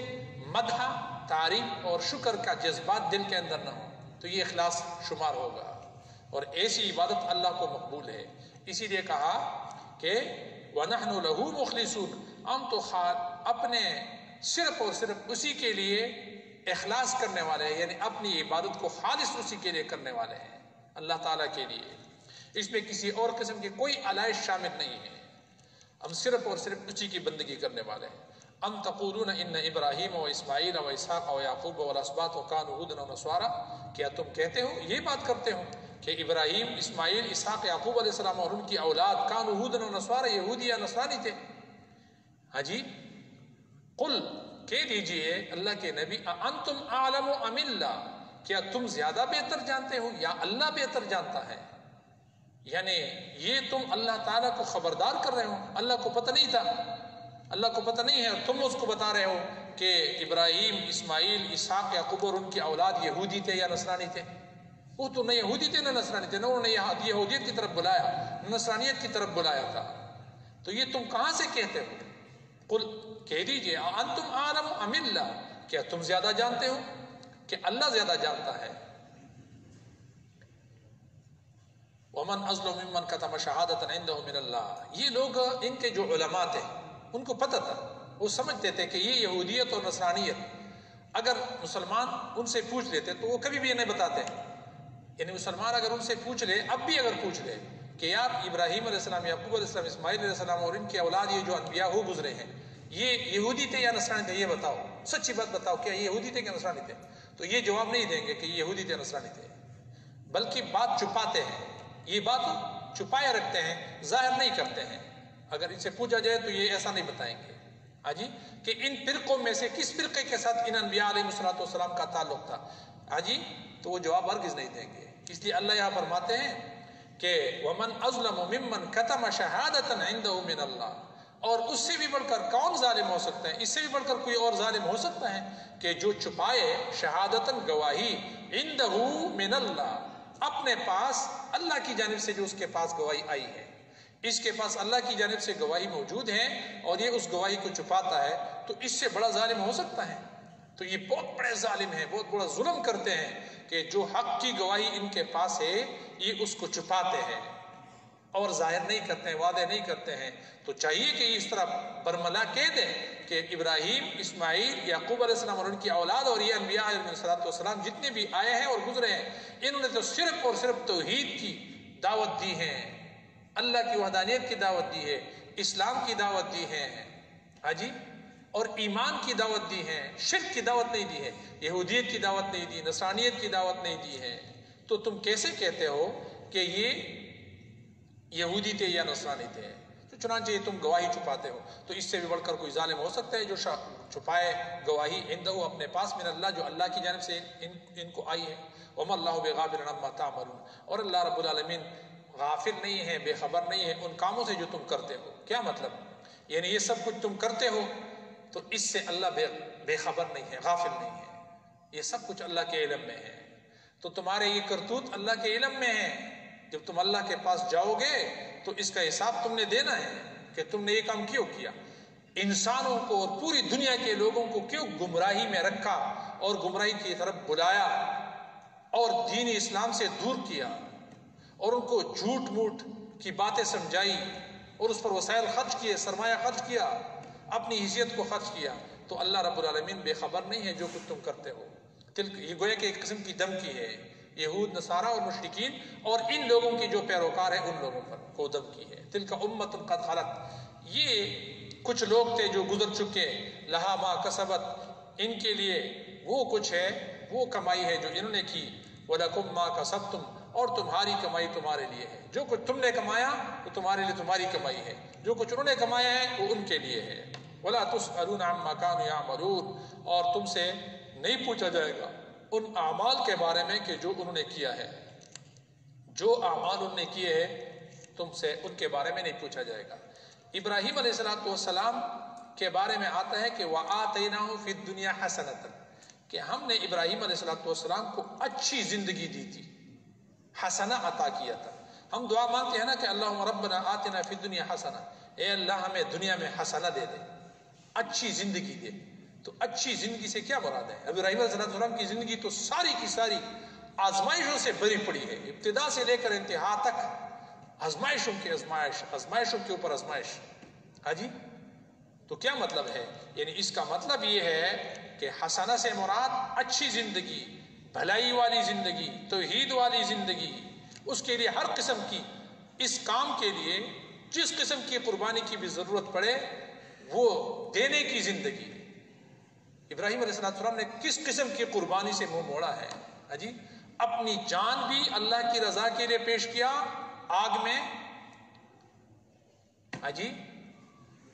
مدح، تعریف اور شکر کا جذبات دل کے اندر نہ ہو، تو یہ اخلاص شمار ہوگا، اور ایسی عبادت اللہ کو مقبول ہے۔ اسی لیے کہا کہ وَنَحْنُ لَهُ مُخْلِصُونَ، ہم تو اپنے صرف اور صرف اسی کے لیے اخلاص کرنے والے ہیں، یعنی اپنی عبادت کو خالص اسی کے لیے کرنے والے ہیں، اللہ تعالیٰ کے لیے، اس میں کسی اور قسم کی کوئی علائش شامل نہیں ہے، ہم صرف اور صرف اسی کی بندگی کرنے والے ہیں۔ ام تقولون ان ابراہیم و اسماعیل و اسحاق و یعقوب والاسباط وکانوا هودا ونصارا، کیا تم کہتے ہو، یہ بات کرتے ہو کہ ابراہیم، اسماعیل، اسحاق، یعقوب علیہ السلام اور ان کی اولاد کانوا هودا ونصارا، یہودی یا نصرانی تھے؟ ہاں جی، قل کہہ دیجئے اللہ کے نبی انتم اعلم ام اللہ، کیا تم زیادہ بہتر جانتے ہو یا اللہ بہتر جانتا ہے؟ یعنی یہ تم اللہ تعالیٰ کو خبردار کر رہے ہو، اللہ کو پتہ نہیں تھا، اللہ کو پتہ نہیں ہے، اور تم اس کو بتا رہے ہو کہ ابراہیم، اسماعیل، اسحاق، یعقوب اور ان کی اولاد یہودی تھے یا نصرانی تھے؟ وہ تو نہ یہودی تھے نہ نصرانی تھے، نہ انہوں نے یہودیت کی طرف بلایا نہ نصرانیت کی طرف بلایا تھا، تو یہ تم کہاں سے کہتے ہو؟ قل کہہ دیجئے انتم اعلم ام اللہ، کیا تم زیادہ جانتے ہو کہ اللہ زیادہ جانتا ہے؟ ومن اظلم ممن کتم شہادۃ عنده من اللہ، یہ لوگ، ان کے جو علماء تھے ان کو پتہ تھا، وہ سمجھتے تھے کہ یہ یہودیت اور نصرانیت اگر مسلمان ان سے پوچھ لیتے تو وہ کبھی بھی نہیں بتاتے، یعنی مسلمان اگر ان سے پوچھ لے، اب بھی اگر پوچھ لے کہ یار ابراہیم علیہ السلام، یعقوب علیہ السلام، اسماعیل علیہ السلام اور ان کی اولاد یہ جو انبیاء ہو گزرے ہیں، یہ یہودی تھے یا نصرانی تھے، یہ بتاؤ، سچی بات بتاؤ، کیا یہ یہودی تھے کہ نصرانی تھے؟ تو یہ جواب نہیں دیں گے کہ یہ یہودی تھے نصرانی تھے، بلکہ بات چھپاتے ہیں، یہ بات چھپائے رکھتے ہیں، ظاہر نہیں کرتے ہیں۔ اگر ان سے پوچھا جائے تو یہ ایسا نہیں بتائیں گے ہاں جی کہ ان فرقوں میں سے کس فرقے کے ساتھ ان انبیاء علیہ السلام کا تعلق تھا ہاں جی، تو وہ جواب ہرگز نہیں دیں گے۔ اس لیے اللہ یہاں فرماتے ہیں کہ وَمَنْ أَظْلَمُ مِمَّنْ كَتَمَ شَهَادَةً عِنْدَهُ مِنَ اللَّهِ، اور اس سے بھی بڑھ کر کون ظالم ہو سکتا ہے، اس سے بھی بڑھ کر کوئی اور ظالم ہو سکتا ہے کہ جو چھپائے شہادتاً گواہی عِنْدَهُ مِنَ اللَّهِ، اپنے پاس اللہ کی جانب سے جو اس کے پاس گواہی آئی ہے، اس کے پاس اللہ کی جانب سے گواہی موجود ہے اور یہ اس گواہی کو چھپاتا ہے، تو اس سے بڑا ظالم ہو سکتا ہے؟ تو یہ بہت بڑے ظالم ہیں، بہت بڑا ظلم کرتے ہیں کہ جو حق کی گواہی ان کے پاس ہے یہ اس کو چھپاتے ہیں اور ظاہر نہیں کرتے ہیں، وعدے نہیں کرتے ہیں۔ تو چاہیے کہ اس طرح برملا کہہ دیں کہ ابراہیم، اسماعیل، یعقوب علیہ السلام اور ان کی اولاد اور یہ انبیاء علیہ السلام جتنے بھی آئے ہیں اور گزرے ہیں، انہوں نے تو صرف اور صرف توحید کی دعوت دی ہے، اللہ کی وحدانیت کی دعوت دی ہے، اسلام کی دعوت دی ہے ہاں جی، اور ایمان کی دعوت دی ہے، شرک کی دعوت نہیں دی ہے، یہودیت کی دعوت نہیں دی، نصرانیت کی دعوت نہیں دی ہے۔ تو تم کیسے کہتے ہو کہ یہ یہودی تھے یا نصرانی تھے؟ تو چنانچہ تم گواہی چھپاتے ہو، تو اس سے بھی بڑھ کر کوئی ظالم ہو سکتا ہے جو چھپائے گواہی عندہ اپنے پاس من اللہ، جو اللہ کی جانب سے ان کو آئی ہے۔ وما اللہ بغافل عما تعملون، اور اللہ رب العالمین غافل نہیں ہے، بے خبر نہیں ہے ان کاموں سے جو تم کرتے ہو۔ کیا مطلب؟ یعنی یہ سب کچھ تم کرتے ہو تو اس سے اللہ بے خبر نہیں ہے، غافل نہیں ہے، یہ سب کچھ اللہ کے علم میں ہے۔ تو تمہارے یہ کرتوت اللہ کے علم میں ہے، جب تم اللہ کے پاس جاؤ گے تو اس کا حساب تم نے دینا ہے کہ تم نے یہ کام کیوں کیا، انسانوں کو اور پوری دنیا کے لوگوں کو کیوں گمراہی میں رکھا اور گمراہی کی طرف بلایا اور دین اسلام سے دور کیا اور ان کو جھوٹ موٹ کی باتیں سمجھائی اور اس پر وسائل خرچ کیے، سرمایہ خرچ کیا، اپنی حیثیت کو خرچ کیا، تو اللہ رب العالمین بے خبر نہیں ہے جو کچھ تم کرتے ہو۔ یہ گویا کہ ایک قسم کی دھمکی ہے یہود، نصارہ اور مشرکین اور ان لوگوں کی جو پیروکار ہیں ان لوگوں پر کو دھمکی ہے۔ تلک امت قد خلت، یہ کچھ لوگ تھے جو گزر چکے، لہا ما کسبت، ان کے لیے وہ کچھ ہے، وہ کمائی ہے جو انہوں نے کی، ولکم ما کسبتم، اور تمہاری کمائی تمہارے لیے ہے، جو کچھ تم نے کمایا وہ تمہارے لیے تمہاری کمائی ہے، جو کچھ انہوں نے کمایا ہے وہ ان کے لیے ہے۔ ولا تسألون عما كانوا يعملون، اور تم سے نہیں پوچھا جائے گا ان اعمال کے بارے میں کہ جو انہوں نے کیا ہے، جو اعمال انہوں نے کیے ہیں تم سے ان کے بارے میں نہیں پوچھا جائے گا۔ ابراہیم علیہ السلام کے بارے میں آتا ہے کہ وَآتَيْنَاهُ فِي الدُّنْيَا حَسَنَةً، کہ ہم نے ابراہیم علیہ السلام کو اچھی زندگی دی تھی، حسنہ عطا کیا تھا۔ ہم دعا مانگتے ہیں نا کہ اللہم ربنا آتنا فی الدنیا حسنہ، اے اللہ ہمیں دنیا میں حسنہ دے دے، اچھی زندگی دے۔ تو اچھی زندگی سے کیا مراد ہے؟ ابراہیم علیہ السلام کی زندگی تو ساری کی ساری آزمائشوں سے بھری پڑی ہے، ابتدا سے لے کر انتہا تک آزمائشوں کی آزمائش، آزمائشوں کے اوپر آزمائش ہاں جی۔ تو کیا مطلب ہے؟ یعنی اس کا مطلب یہ ہے کہ حسنہ سے مراد اچھی زندگی، بھلائی والی زندگی، توحید والی زندگی، اس کے لیے ہر قسم کی، اس کام کے لیے جس قسم کی قربانی کی بھی ضرورت پڑے وہ دینے کی زندگی۔ ابراہیم علیہ السلام نے کس قسم کی قربانی سے منہ موڑا ہے ہاں جی، اپنی جان بھی اللہ کی رضا کے لیے پیش کیا آگ میں ہاں جی،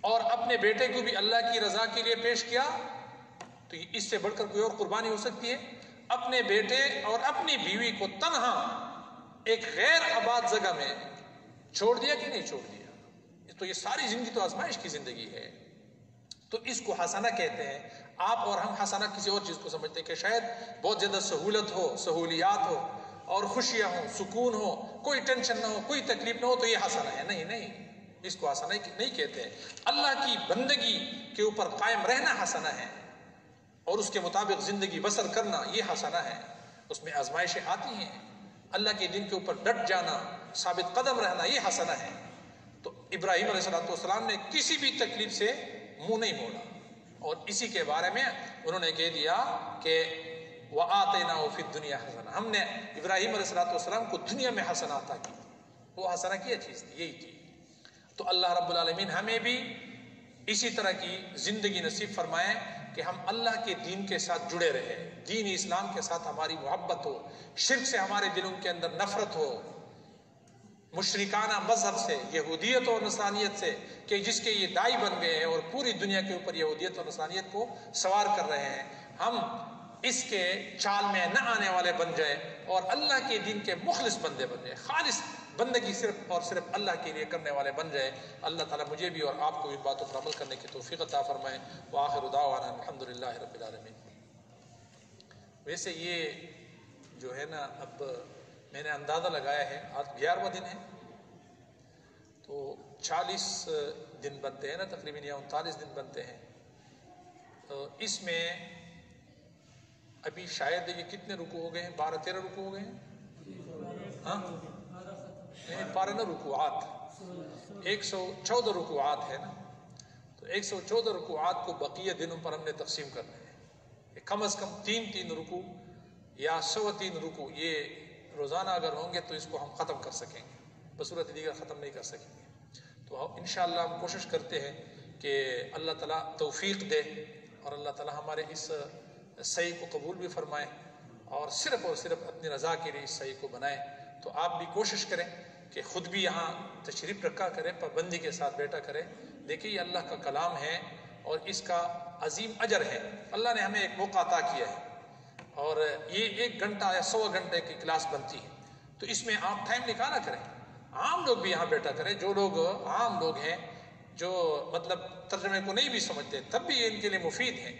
اور اپنے بیٹے کو بھی اللہ کی رضا کے لیے پیش کیا۔ تو اس سے بڑھ کر کوئی اور قربانی ہو سکتی ہے؟ اپنے بیٹے اور اپنی بیوی کو تنہا ایک غیر آباد جگہ میں چھوڑ دیا کہ نہیں چھوڑ دیا؟ تو یہ ساری زندگی تو آزمائش کی زندگی ہے، تو اس کو حسنہ کہتے ہیں۔ آپ اور ہم حسنہ کسی اور چیز کو سمجھتے ہیں کہ شاید بہت زیادہ سہولت ہو، سہولیات ہو اور خوشیاں ہوں، سکون ہو، کوئی ٹینشن نہ ہو، کوئی تکلیف نہ ہو تو یہ حسنہ ہے۔ نہیں نہیں، اس کو حسنہ نہیں کہتے ہیں۔ اللہ کی بندگی کے اوپر قائم رہنا حسنہ ہے اور اس کے مطابق زندگی بسر کرنا یہ حسنہ ہے۔ اس میں آزمائشیں آتی ہیں، اللہ کے دین کے اوپر ڈٹ جانا، ثابت قدم رہنا یہ حسنہ ہے۔ تو ابراہیم علیہ السلام نے کسی بھی تکلیف سے منہ نہیں موڑا اور اسی کے بارے میں انہوں نے کہہ دیا کہ وَآتَيْنَاهُ فِي الدُّنْيَا حَسَنَةً، ہم نے ابراہیم علیہ السلام کو دنیا میں حسنہ عطا کی۔ وہ حسنہ کیا چیز تھی؟ یہی تھی۔ تو اللہ رب العالمین ہمیں بھی اسی طرح کی زندگی نصیب فرمائے کہ ہم اللہ کے دین کے ساتھ جڑے رہیں، دین اسلام کے ساتھ ہماری محبت ہو، شرک سے ہمارے دلوں کے اندر نفرت ہو، مشرکانہ مذہب سے، یہودیت اور نصرانیت سے کہ جس کے یہ دائی بن گئے ہیں اور پوری دنیا کے اوپر یہودیت اور نصرانیت کو سوار کر رہے ہیں، ہم اس کے چال میں نہ آنے والے بن جائے اور اللہ کے دین کے مخلص بندے بن جائے، خالص بندگی صرف اور صرف اللہ کے لیے کرنے والے بن جائے۔ اللہ تعالیٰ مجھے بھی اور آپ کو ان باتوں پر عمل کرنے کی توفیق عطا فرمائے۔ وآخر دعوانا الحمدللہ رب العالمین۔ ویسے یہ جو ہے نا، اب میں نے اندازہ لگایا ہے آج 11واں دن ہے، تو 40 دن بنتے ہیں نا تقریباً، یا 39 دن بنتے ہیں، تو اس میں ابھی شاید یہ کتنے رکوع ہو گئے ہیں؟ 12-13 رکوع ہو گئے ہیں، ہاں نہیں 12 رکوعات، 114 رکوعات ہے نا، تو 114 رکوعات کو بقیہ دنوں پر ہم نے تقسیم کرنا ہے، کم از کم 3 رکوع یا 103 رکوع یہ روزانہ اگر ہوں گے تو اس کو ہم ختم کر سکیں گے، بصورت دیگر ختم نہیں کر سکیں گے۔ تو انشاءاللہ ہم کوشش کرتے ہیں کہ اللہ تعالیٰ توفیق دے اور اللہ تعالیٰ ہمارے اس سعی کو قبول بھی فرمائے اور صرف اپنی رضا کے لیے اس سعی کو بنائیں۔ تو آپ بھی کوشش کریں کہ خود بھی یہاں تشریف رکھا کریں، پابندی کے ساتھ بیٹھا کریں۔ دیکھیں یہ اللہ کا کلام ہے اور اس کا عظیم اجر ہے، اللہ نے ہمیں ایک موقع عطا کیا ہے اور یہ 1 گھنٹہ یا 100 گھنٹے کی کلاس بنتی ہے، تو اس میں آپ ٹائم نکالا کریں، عام لوگ بھی یہاں بیٹھا کریں، جو لوگ عام لوگ ہیں جو مطلب ترجمے کو نہیں بھی سمجھتے تب بھی یہ ان کے لیے مفید ہے،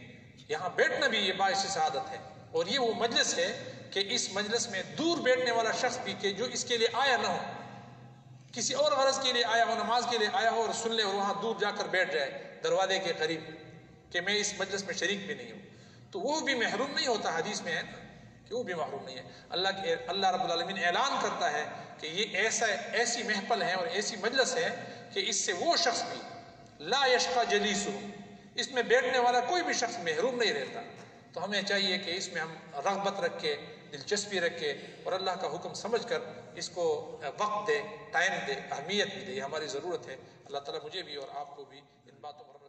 یہاں بیٹھنا بھی یہ باعث سعادت ہے۔ اور یہ وہ مجلس ہے کہ اس مجلس میں دور بیٹھنے والا شخص بھی کہ جو اس کے لیے آیا نہ ہو، کسی اور غرض کے لیے آیا ہو، نماز کے لیے آیا ہو اور سن لے اور وہاں دور جا کر بیٹھ جائے دروازے کے قریب کہ میں اس مجلس میں شریک بھی نہیں ہوں، تو وہ بھی محروم نہیں ہوتا، حدیث میں ہے نا کہ وہ بھی محروم نہیں ہے۔ اللہ رب العالمین اعلان کرتا ہے کہ یہ ایسی محفل ہے اور ایسی مجلس ہے کہ اس سے وہ شخص بھی لا یشقى جلیسہ، اس میں بیٹھنے والا کوئی بھی شخص محروم نہیں رہتا۔ تو ہمیں چاہیے کہ اس میں ہم رغبت رکھے، دلچسپی رکھے اور اللہ کا حکم سمجھ کر اس کو وقت دے، ٹائم دے، اہمیت بھی دے، یہ ہماری ضرورت ہے۔ اللہ تعالیٰ مجھے بھی اور آپ کو بھی ان باتوں پر